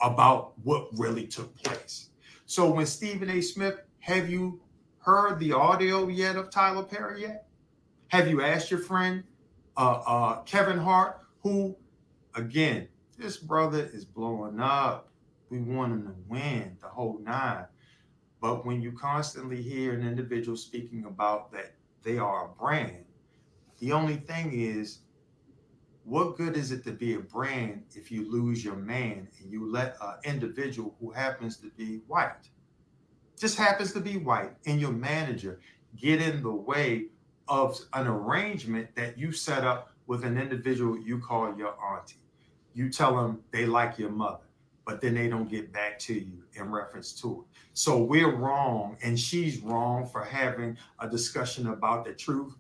about what really took place. So when Stephen A. Smith, have you heard the audio yet of Tyler Perry yet? Have you asked your friend, Kevin Hart, who, again, this brother is blowing up. We want them to win the whole nine. But when you constantly hear an individual speaking about that they are a brand, the only thing is, what good is it to be a brand if you lose your man and you let an individual who happens to be white, just happens to be white, and your manager get in the way of an arrangement that you set up with an individual you call your auntie? You tell them they like your mother, but then they don't get back to you in reference to it. So we're wrong, and she's wrong for having a discussion about the truth.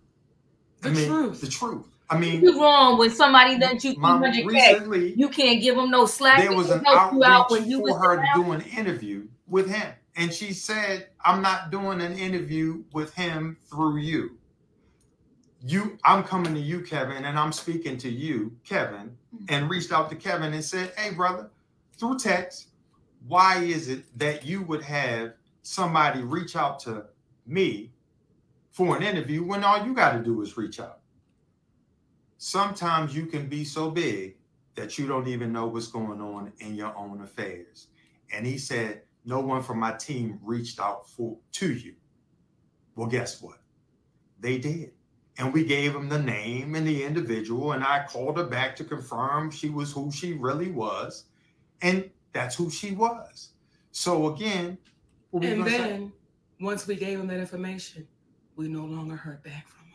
The truth. I mean, you're wrong when somebody done you 300K. Recently, you can't give them no slack. There was an outreach for her to do an interview with him, and she said, "I'm not doing an interview with him through you. I'm coming to you, Kevin, and I'm speaking to you, Kevin," and reached out to Kevin and said, "Hey, brother, through text, why is it that you would have somebody reach out to me for an interview when all you got to do is reach out?" Sometimes you can be so big that you don't even know what's going on in your own affairs. And he said, no one from my team reached out to you. Well, guess what? They did. And we gave him the name and the individual, and I called her back to confirm she was who she really was. And that's who she was. So again, and then once we gave him that information, we no longer heard back from him.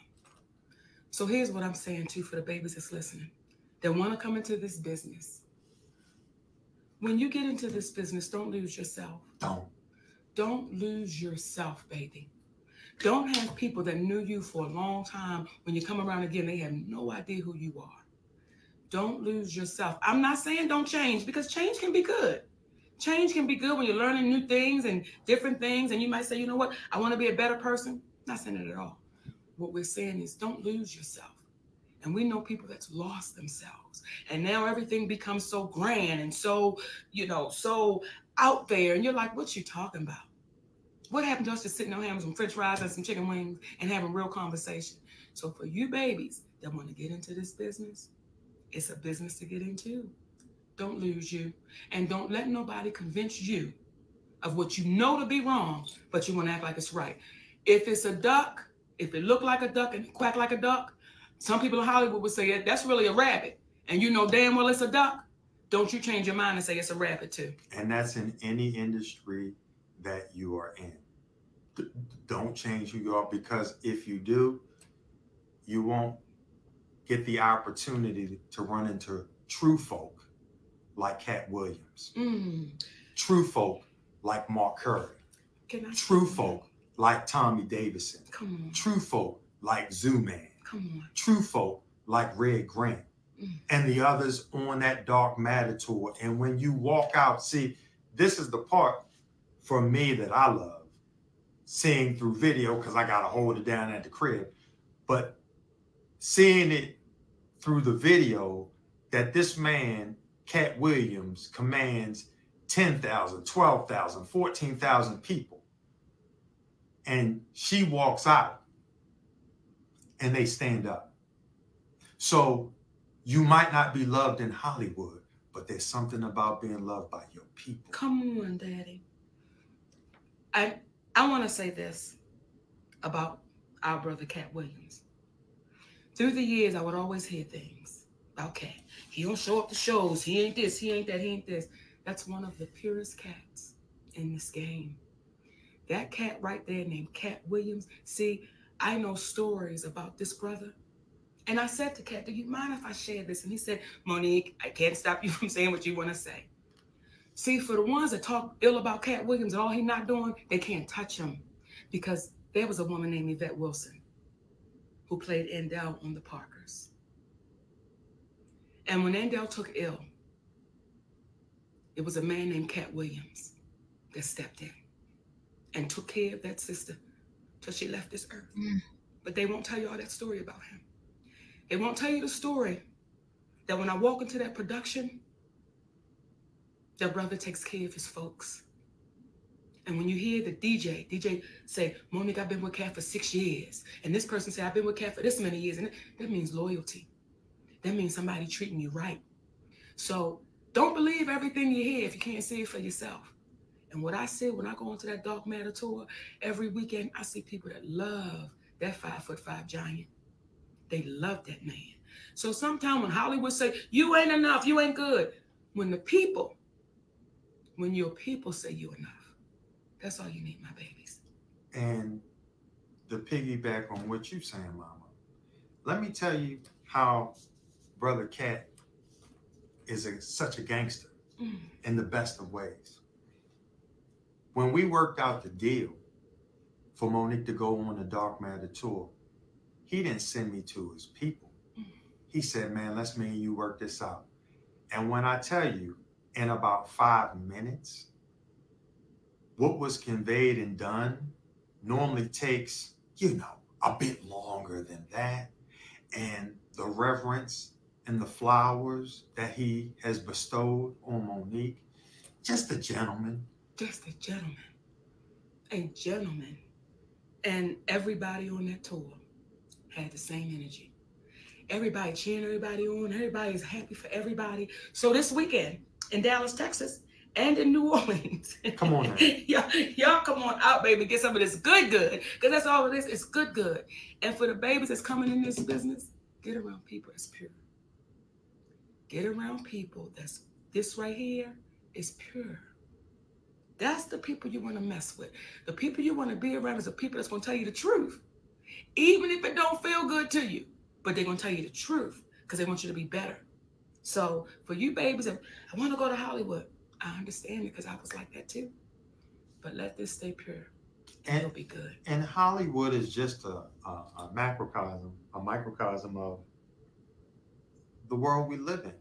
So here's what I'm saying too for the babies that's listening that want to come into this business. When you get into this business, don't lose yourself. Don't lose yourself, baby. Don't have people that knew you for a long time. When you come around again, they have no idea who you are. Don't lose yourself. I'm not saying don't change, because change can be good. Change can be good when you're learning new things and different things. And you might say, you know what? I want to be a better person. Not saying it at all. What we're saying is don't lose yourself. And we know people that's lost themselves. And now everything becomes so grand and so, so out there. And you're like, what you talking about? What happened to us just sitting on having some french fries and some chicken wings and having real conversation? So for you babies that want to get into this business, it's a business to get into. Don't lose you. And don't let nobody convince you of what you know to be wrong, but you want to act like it's right. If it's a duck, if it look like a duck and quack like a duck, some people in Hollywood would say that's really a rabbit. And you know damn well it's a duck. Don't you change your mind and say it's a rabbit too. And that's in any industry that you are in. Don't change who you are, because if you do, you won't get the opportunity to run into true folk like Cat Williams. True folk like Mark Curry. True folk like Tommy Davidson. Come on. True folk like Zoo Man. Come on. True folk like Red Grant. And the others on that Dark Matter tour. And when you walk out, see, this is the part for me that I love, seeing through video, because I got to hold it down at the crib. But seeing it through the video that this man, Cat Williams, commands 10,000, 12,000, 14,000 people. And she walks out and they stand up. So you might not be loved in Hollywood, but there's something about being loved by your people. Come on, Daddy. I want to say this about our brother, Cat Williams. Through the years, I would always hear things about Cat. He don't show up to shows. He ain't this, he ain't that, he ain't this. That's one of the purest cats in this game. That cat right there named Cat Williams. See, I know stories about this brother. And I said to Cat, do you mind if I share this? And he said, Monique, I can't stop you from saying what you want to say. See, for the ones that talk ill about Cat Williams and all he not doing, they can't touch him. Because there was a woman named Yvette Wilson who played Endell on the Parkers. And when Endell took ill, it was a man named Cat Williams that stepped in and took care of that sister till she left this earth. But they won't tell you all that story about him. They won't tell you the story that when I walk into that production, their brother takes care of his folks. And when you hear the DJ say, Monique, I've been with Cat for 6 years. And this person say, I've been with Cat for this many years. And that means loyalty. That means somebody treating you right. So Don't believe everything you hear if you can't see it for yourself. And what I see when I go into that dark matter tour every weekend, I see people that love that 5'5" giant. They love that man. So sometimes when Hollywood say, you ain't enough, you ain't good, when your people say you enough, that's all you need, my babies. And to piggyback on what you're saying, Mama, let me tell you how Brother Cat is such a gangster in the best of ways. When we worked out the deal for Monique to go on the Dark Matter tour, he didn't send me to his people. He said, man, let's me and you work this out. And when I tell you, in about 5 minutes, what was conveyed and done normally takes, a bit longer than that. And the reverence and the flowers that he has bestowed on Monique, just a gentleman. Just a gentleman. A gentleman. And everybody on that tour had the same energy. Everybody cheering everybody on. Everybody's happy for everybody. So this weekend in Dallas, Texas, and in New Orleans. Come on now. y'all come on out, baby. Get some of this good. Because that's all it is. It's good. And for the babies that's coming in this business, get around people that's pure. Get around people that's, this right here is pure. That's the people you want to mess with. The people you want to be around is the people that's going to tell you the truth. Even if it don't feel good to you. But they're going to tell you the truth because they want you to be better. So for you babies, I want to go to Hollywood. I understand it because I was like that too. But let this stay pure. And it'll be good. And Hollywood is just a microcosm of the world we live in.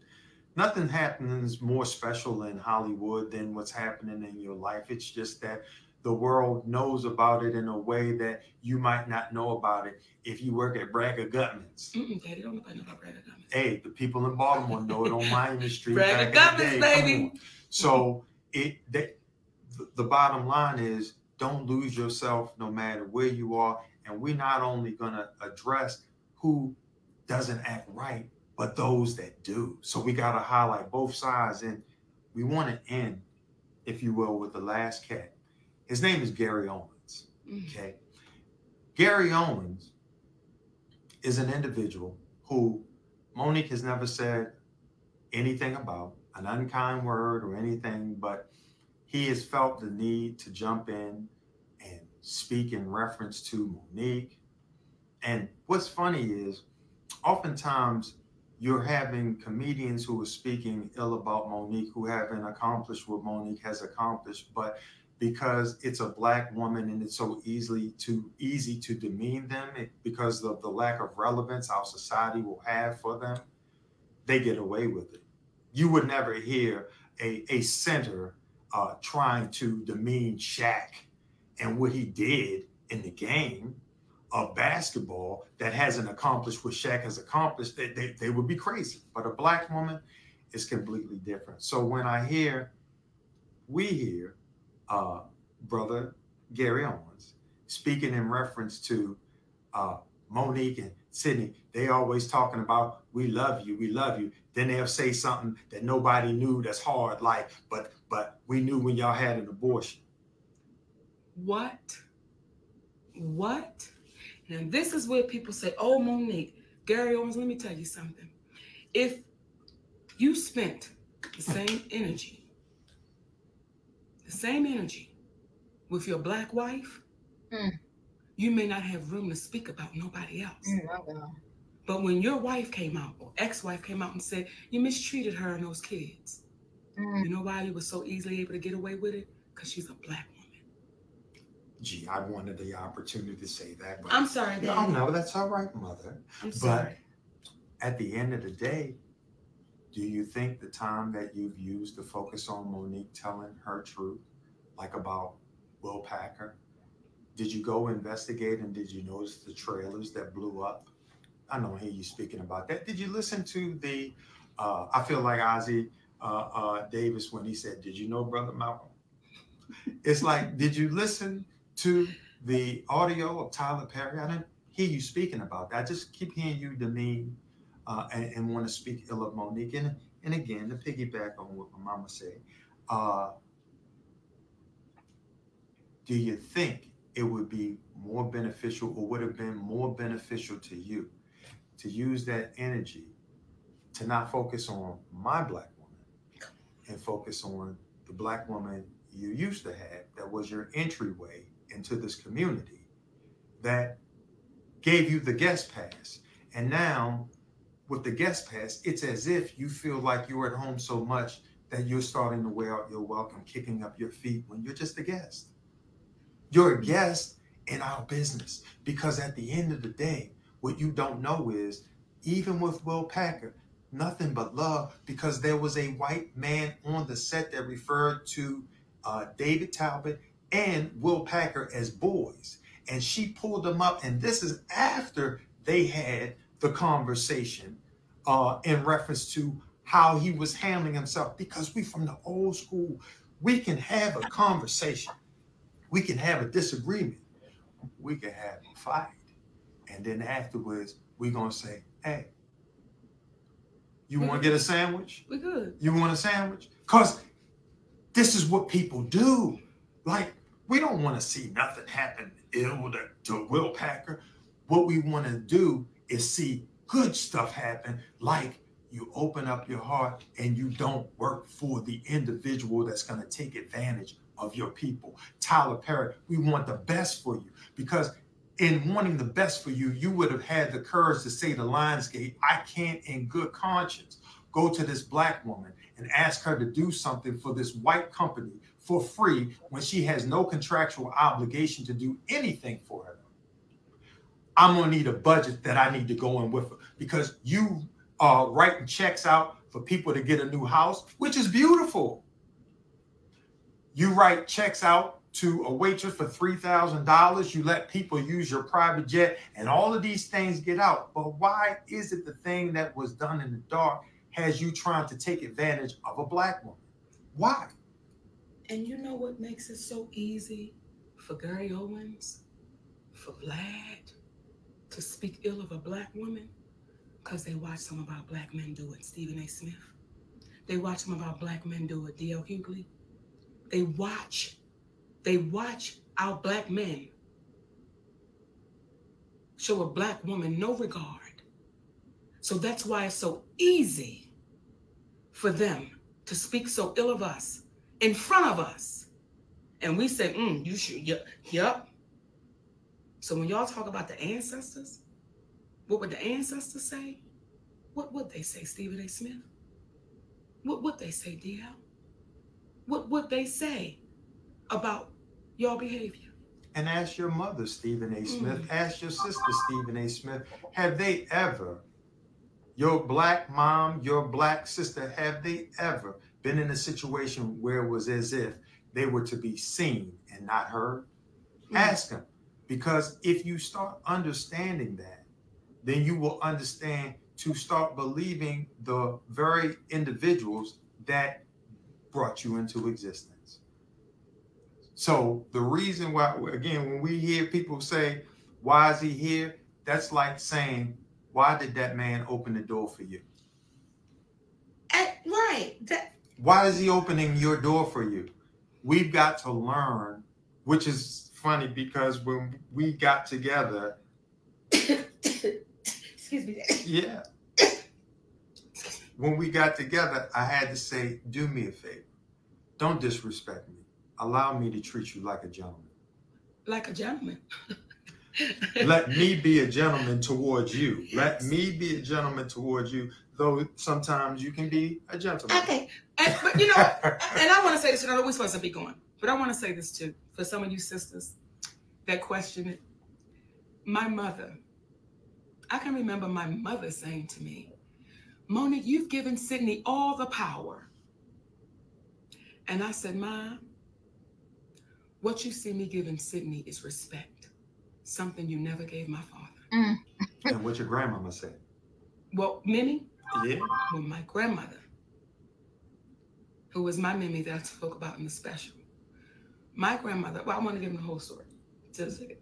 Nothing happens more special in Hollywood than what's happening in your life. It's just that the world knows about it in a way that you might not know about it if you work at Bragger Gutman's. Daddy, don't nobody know about Bragger Gutman's. Hey, the people in Baltimore know it on Miami Street. Bragger Gutman's, baby. So the bottom line is don't lose yourself no matter where you are. And we're not only going to address who doesn't act right, but those that do. So we got to highlight both sides. And we want to end, if you will, with the last cat. His name is Gary Owens. Okay. Gary Owens is an individual who Monique has never said anything about, an unkind word or anything, but he has felt the need to jump in and speak in reference to Monique. And what's funny is oftentimes you're having comedians who are speaking ill about Monique, who haven't accomplished what Monique has accomplished, but because it's a Black woman and it's so easy to demean them because of the lack of relevance our society will have for them, they get away with it. You would never hear a center trying to demean Shaq and what he did in the game of basketball that hasn't accomplished what Shaq has accomplished. They would be crazy. But a Black woman is completely different. So when we hear Brother Gary Owens speaking in reference to Monique and Sydney, they always talking about, we love you, we love you. Then they'll say something that nobody knew that's hard, like, but we knew when y'all had an abortion. What? And this is where people say, oh, Monique, Gary Owens, let me tell you something. If you spent the same energy with your Black wife, you may not have room to speak about nobody else. But when your wife came out, or ex-wife came out and said, you mistreated her and those kids, you know why you were so easily able to get away with it? Because she's a Black woman. Gee, I wanted the opportunity to say that. But I'm sorry, Daddy. No, that's all right, Mother. I'm sorry. But at the end of the day, do you think the time that you've used to focus on Monique telling her truth, like about Will Packer, did you go investigate and did you notice the trailers that blew up? I don't hear you speaking about that. Did you listen to the, I feel like Ozzie Davis when he said, did you know Brother Malcolm? It's like, did you listen to the audio of Tyler Perry? I didn't hear you speaking about that. I just keep hearing you demean and want to speak ill of Monique. And And again, to piggyback on what my mama said, do you think it would be more beneficial, or would have been more beneficial to you to use that energy to not focus on my Black woman and focus on the Black woman you used to have that was your entryway into this community, that gave you the guest pass? And now with the guest pass, it's as if you feel like you're at home so much that you're starting to wear out your welcome, kicking up your feet when you're just a guest. You're a guest in our business, because at the end of the day, what you don't know is, even with Will Packer, nothing but love, because there was a white man on the set that referred to David Talbot and Will Packer as boys. And she pulled them up, and this is after they had the conversation in reference to how he was handling himself, because we from the old school, we can have a conversation. We can have a disagreement. We can have a fight. And then afterwards, we're going to say, hey, you want to get a sandwich? We good. You want a sandwich? Because this is what people do. Like, we don't want to see nothing happen ill to Will Packer. What we want to do is see good stuff happen, like you open up your heart and you don't work for the individual that's going to take advantage of your people. Tyler Perry, we want the best for you, because in wanting the best for you, you would have had the courage to say to Lionsgate, I can't in good conscience go to this Black woman and ask her to do something for this white company for free when she has no contractual obligation to do anything for her. I'm going to need a budget that I need to go in with her, because you are writing checks out for people to get a new house, which is beautiful. You write checks out to a waitress for $3,000. You let people use your private jet, and all of these things get out. But why is it the thing that was done in the dark has you trying to take advantage of a Black woman? Why? And you know what makes it so easy for Gary Owens, for VLAD, to speak ill of a Black woman? Because they watch some of our Black men do it. Stephen A. Smith. They watch some of our Black men do it. D.L. Hughley. They watch our Black men show a Black woman no regard. So that's why it's so easy for them to speak so ill of us in front of us. And we say, you should, yep. So when y'all talk about the ancestors, what would the ancestors say? What would they say, Stephen A. Smith? What would they say, DL? What would they say about your behavior? And ask your mother, Stephen A. Smith. Ask your sister, Stephen A. Smith. Have they ever, your Black mom, your Black sister, have they ever been in a situation where it was as if they were to be seen and not heard? Ask them. Because if you start understanding that, then you will understand to start believing the very individuals that brought you into existence. So the reason why, again, when we hear people say, why is he here? That's like saying, why did that man open the door for you? Right. Why is he opening your door for you? We've got to learn, which is funny because when we got together, excuse me. Yeah. When we got together, I had to say, do me a favor. Don't disrespect me. Allow me to treat you like a gentleman. Like a gentleman. Let me be a gentleman towards you. Yes. Let me be a gentleman towards you, though sometimes you can be a gentleman. Okay. But you know, and I want to say this, and I know we're supposed to be going, but I want to say this too, for some of you sisters that question it. My mother, I can remember my mother saying to me, Monique, you've given Sydney all the power. And I said, Mom, what you see me giving Sydney is respect. Something you never gave my father. And what your grandmama said? Well, Mimi? Yeah. Well, my grandmother, who was my Mimi that I spoke about in the special. My grandmother, well, I want to give him the whole story.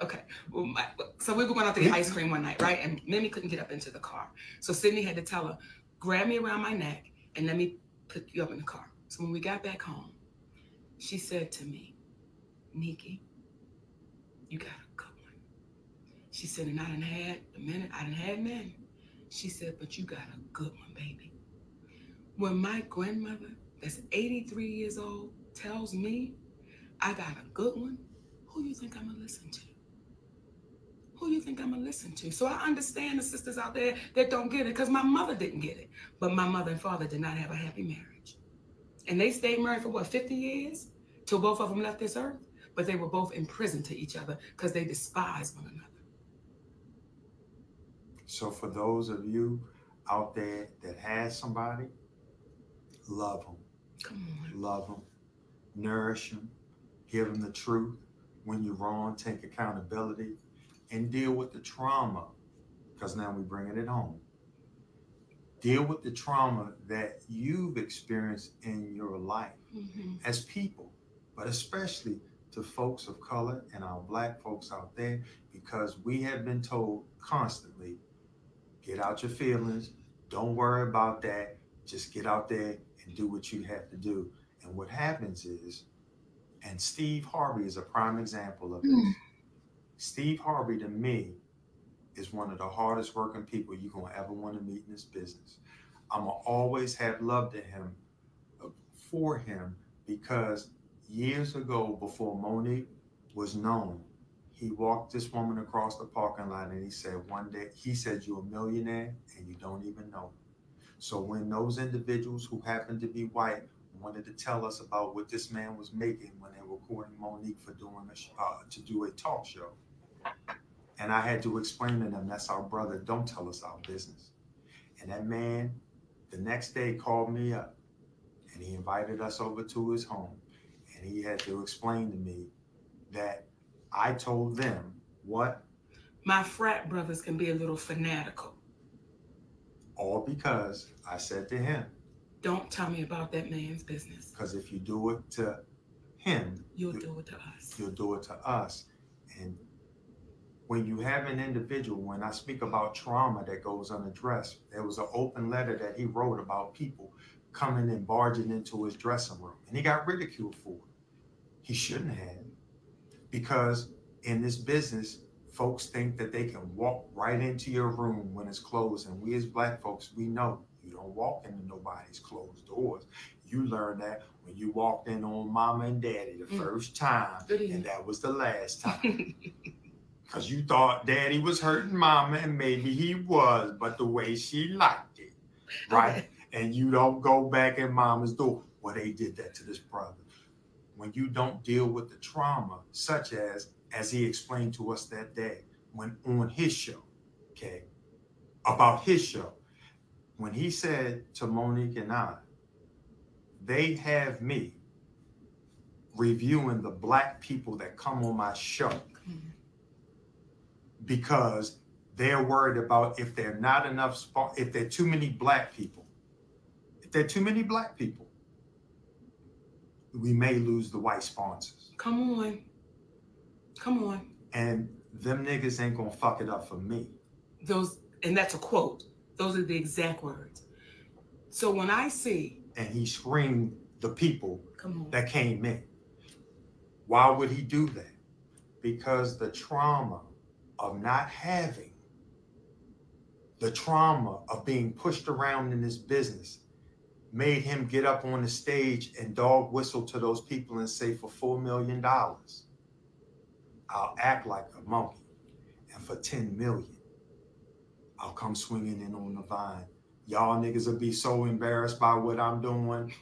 Okay. Well, so we were going out to get ice cream one night, right? And Mimi couldn't get up into the car. So Sydney had to tell her, grab me around my neck and let me put you up in the car. So when we got back home, she said to me, Nikki, you got a good one. She said, and I done had men. She said, but you got a good one, baby. When my grandmother, that's 83 years old, tells me I got a good one, who you think I'm gonna listen to? Who you think I'm gonna listen to? So I understand the sisters out there that don't get it, because my mother didn't get it. But my mother and father did not have a happy marriage. And they stayed married for what, 50 years? Till both of them left this earth? But they were both in prison to each other because they despised one another. So for those of you out there that has somebody, love them. Come on. Love them. Nourish them. Give them the truth. When you're wrong, take accountability and deal with the trauma, because now we're bringing it home. Deal with the trauma that you've experienced in your life as people, but especially to folks of color and our Black folks out there, because we have been told constantly, get out your feelings, don't worry about that, just get out there and do what you have to do. And what happens is, and Steve Harvey is a prime example of this. Steve Harvey, to me, is one of the hardest working people you're going to ever want to meet in this business. I'm going to always have love to him, for him, because years ago, before Monique was known, he walked this woman across the parking lot and he said one day, he said, you're a millionaire and you don't even know. So when those individuals who happened to be white wanted to tell us about what this man was making when they were courting Monique for doing to do a talk show, and I had to explain to them, that's our brother, don't tell us our business. And that man, the next day, called me up and he invited us over to his home. And he had to explain to me that I told them what? My frat brothers can be a little fanatical. All because I said to him, don't tell me about that man's business. Because if you do it to him, you'll do it to us. You'll do it to us. And when you have an individual, when I speak about trauma that goes unaddressed, there was an open letter that he wrote about people coming and barging into his dressing room. And he got ridiculed for it. He shouldn't have. Because in this business, folks think that they can walk right into your room when it's closed. And we as Black folks, we know you don't walk into nobody's closed doors. You learn that when you walked in on Mama and Daddy the first time, and that was the last time. Because you thought Daddy was hurting Mama, and maybe he was, but the way she liked it, right? And you don't go back in Mama's door. Well, they did that to this brother. When you don't deal with the trauma, such as he explained to us that day, when on his show, okay, about his show, when he said to Monique and I, they have me reviewing the Black people that come on my show because they're worried about if there are not enough, if there are too many Black people. If there are too many Black people, we may lose the white sponsors. Come on. Come on. And them niggas ain't gonna fuck it up for me. And that's a quote. Those are the exact words. So when I see... And he screamed the people that came in. Why would he do that? Because the trauma of not having, the trauma of being pushed around in this business made him get up on the stage and dog whistle to those people and say, for $4 million, I'll act like a monkey. And for 10 million, I'll come swinging in on the vine. Y'all niggas will be so embarrassed by what I'm doing.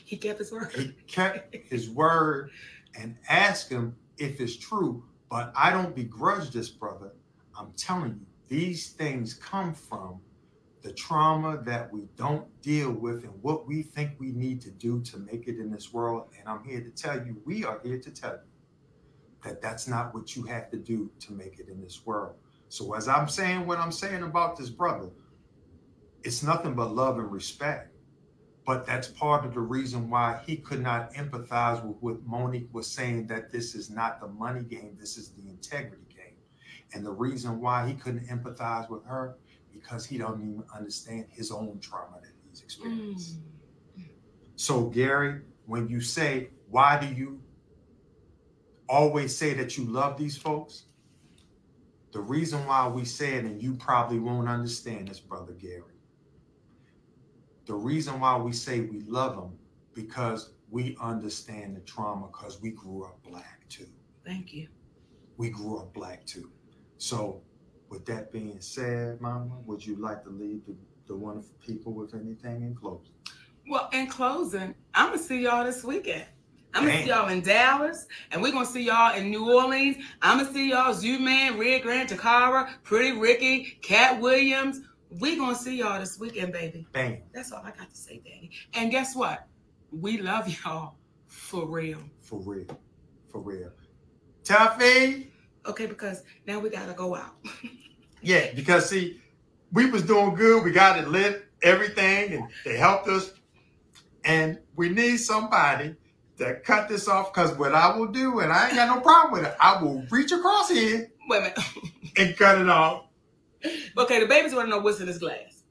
He kept his word. He kept his word and asked him if it's true. But I don't begrudge this brother. I'm telling you, these things come from the trauma that we don't deal with and what we think we need to do to make it in this world. And I'm here to tell you, we are here to tell you that that's not what you have to do to make it in this world. So as I'm saying what I'm saying about this brother, it's nothing but love and respect. But that's part of the reason why he could not empathize with what Monique was saying, that this is not the money game, this is the integrity game. And the reason why he couldn't empathize with her, because he don't even understand his own trauma that he's person's experience. So, Gary, when you say, why do you always say that you love these folks? The reason why we say it, and you probably won't understand this, Brother Gary. The reason why we say we love them, because we understand the trauma, because we grew up Black too. Thank you. We grew up Black too. So with that being said, Mama, would you like to leave the wonderful people with anything in closing? Well, in closing, I'm going to see y'all this weekend. I'm going to see y'all in Dallas, and we're going to see y'all in New Orleans. I'm going to see y'all Z-Man, Red Grant, Takara, Pretty Ricky, Cat Williams. We're going to see y'all this weekend, baby. Bam. That's all I got to say, Daddy. And guess what? We love y'all for real. For real. For real. Tuffy. Okay, because now we got to go out. Yeah, because see, we was doing good. We got it lit, everything, and they helped us. And we need somebody to cut this off, because what I will do, and I ain't got no problem with it, I will reach across here. Wait a minute. And cut it off. Okay, the babies want to know what's in this glass.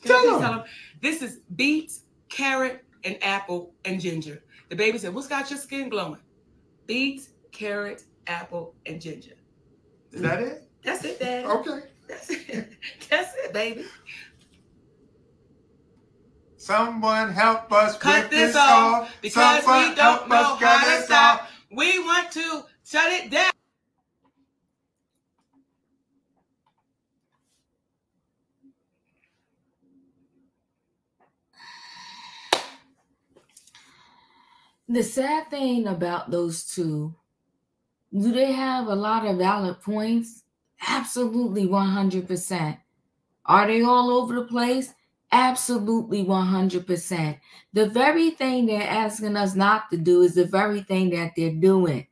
Tell them. This is beets, carrot, and apple, and ginger. The baby said, what's got your skin glowing? Beets, carrot, apple, and ginger. Is that it? That's it, Dad. Okay. That's it. That's it, baby. Someone help us cut this off, because we don't know how to stop. We want to shut it down. The sad thing about those two, do they have a lot of valid points? Absolutely 100%. Are they all over the place? Absolutely 100%. The very thing they're asking us not to do is the very thing that they're doing.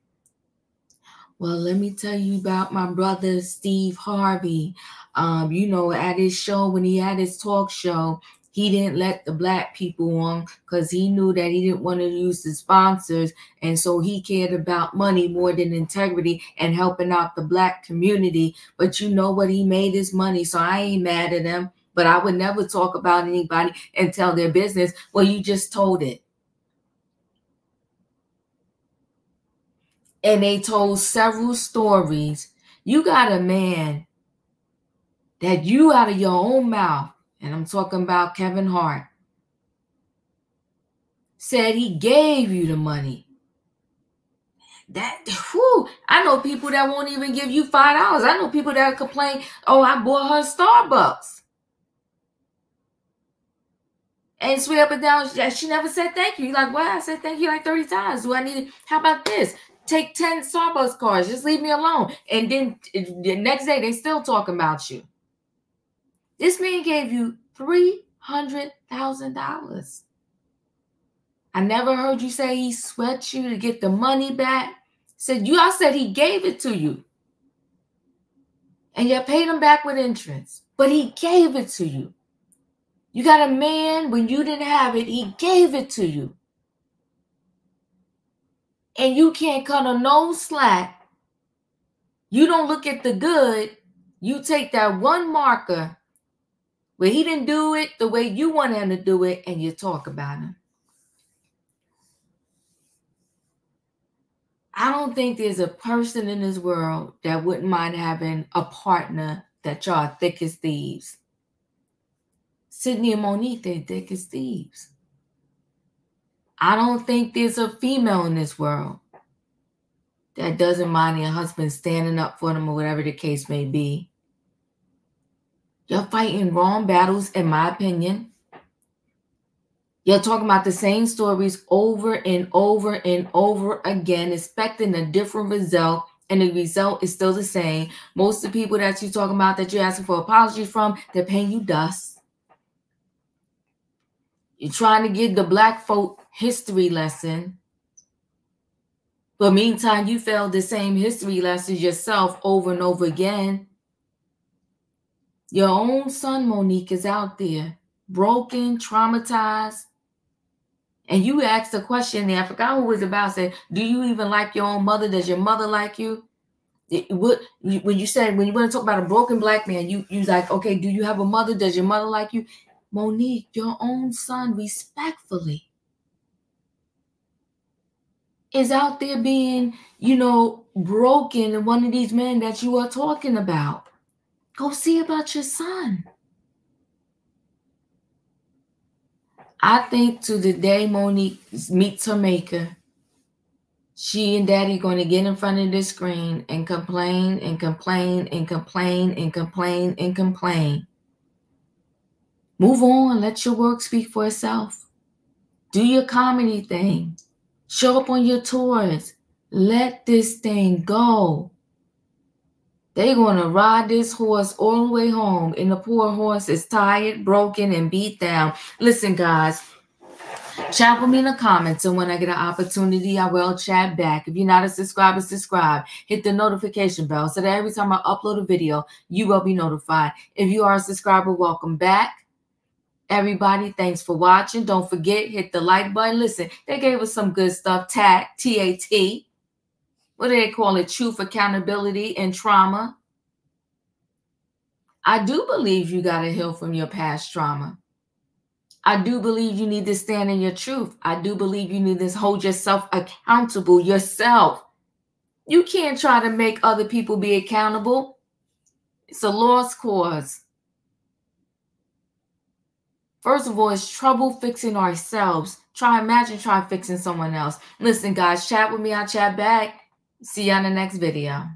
Well, let me tell you about my brother, Steve Harvey. At his show, when he had his talk show, he didn't let the Black people on because he knew that he didn't want to use the sponsors. And so he cared about money more than integrity and helping out the Black community. But you know what? He made his money. So I ain't mad at him. But I would never talk about anybody and tell their business. Well, you just told it. And they told several stories. You got a man that you out of your own mouth, and I'm talking about Kevin Hart, said he gave you the money. I know people that won't even give you $5. I know people that complain, oh, I bought her Starbucks. And swear up and down, she never said thank you. You're like, well, I said thank you like 30 times. Do I need it? How about this? Take 10 Starbucks cards. Just leave me alone. And then the next day, they still talking about you. This man gave you $300,000. I never heard you say he sweat you to get the money back. I said he gave it to you. And you paid him back with interest. But he gave it to you. You got a man, when you didn't have it, he gave it to you. And you can't cut on no slack. You don't look at the good. You take that one marker where he didn't do it the way you want him to do it, and you talk about him. I don't think there's a person in this world that wouldn't mind having a partner that y'all are thick as thieves. Sydney and Monique, they're thick as thieves. I don't think there's a female in this world that doesn't mind their husband standing up for them or whatever the case may be. You're fighting wrong battles, in my opinion. You're talking about the same stories over and over and over again, expecting a different result, and the result is still the same. Most of the people that you're talking about that you're asking for apologies from, they're paying you dust. You're trying to get the Black folk history lesson. But meantime, you failed the same history lessons yourself over and over again. Your own son, Monique, is out there, broken, traumatized. And you asked a question there. I forgot who it was about. Said, do you even like your own mother? Does your mother like you? When you want to talk about a broken Black man, you like, okay, do you have a mother? Does your mother like you? Monique, your own son, respectfully, is out there being, broken, and one of these men that you are talking about. Go see about your son. I think to the day Monique meets her maker, she and daddy going to get in front of this screen and complain and complain and complain and complain and complain. Move on. Let your work speak for itself. Do your comedy thing. Show up on your tours. Let this thing go. They're going to ride this horse all the way home, and the poor horse is tired, broken, and beat down. Listen, guys, chat with me in the comments, and when I get an opportunity, I will chat back. If you're not a subscriber, subscribe. Hit the notification bell so that every time I upload a video, you will be notified. If you are a subscriber, welcome back. Everybody, thanks for watching. Don't forget, hit the like button. Listen, they gave us some good stuff. TAT, T-A-T. What do they call it? Truth, accountability, and trauma. I do believe you got to heal from your past trauma. I do believe you need to stand in your truth. I do believe you need to hold yourself accountable yourself. You can't try to make other people be accountable. It's a lost cause. First of all, it's trouble fixing ourselves. Imagine try fixing someone else. Listen, guys, chat with me. I'll chat back. See you on the next video.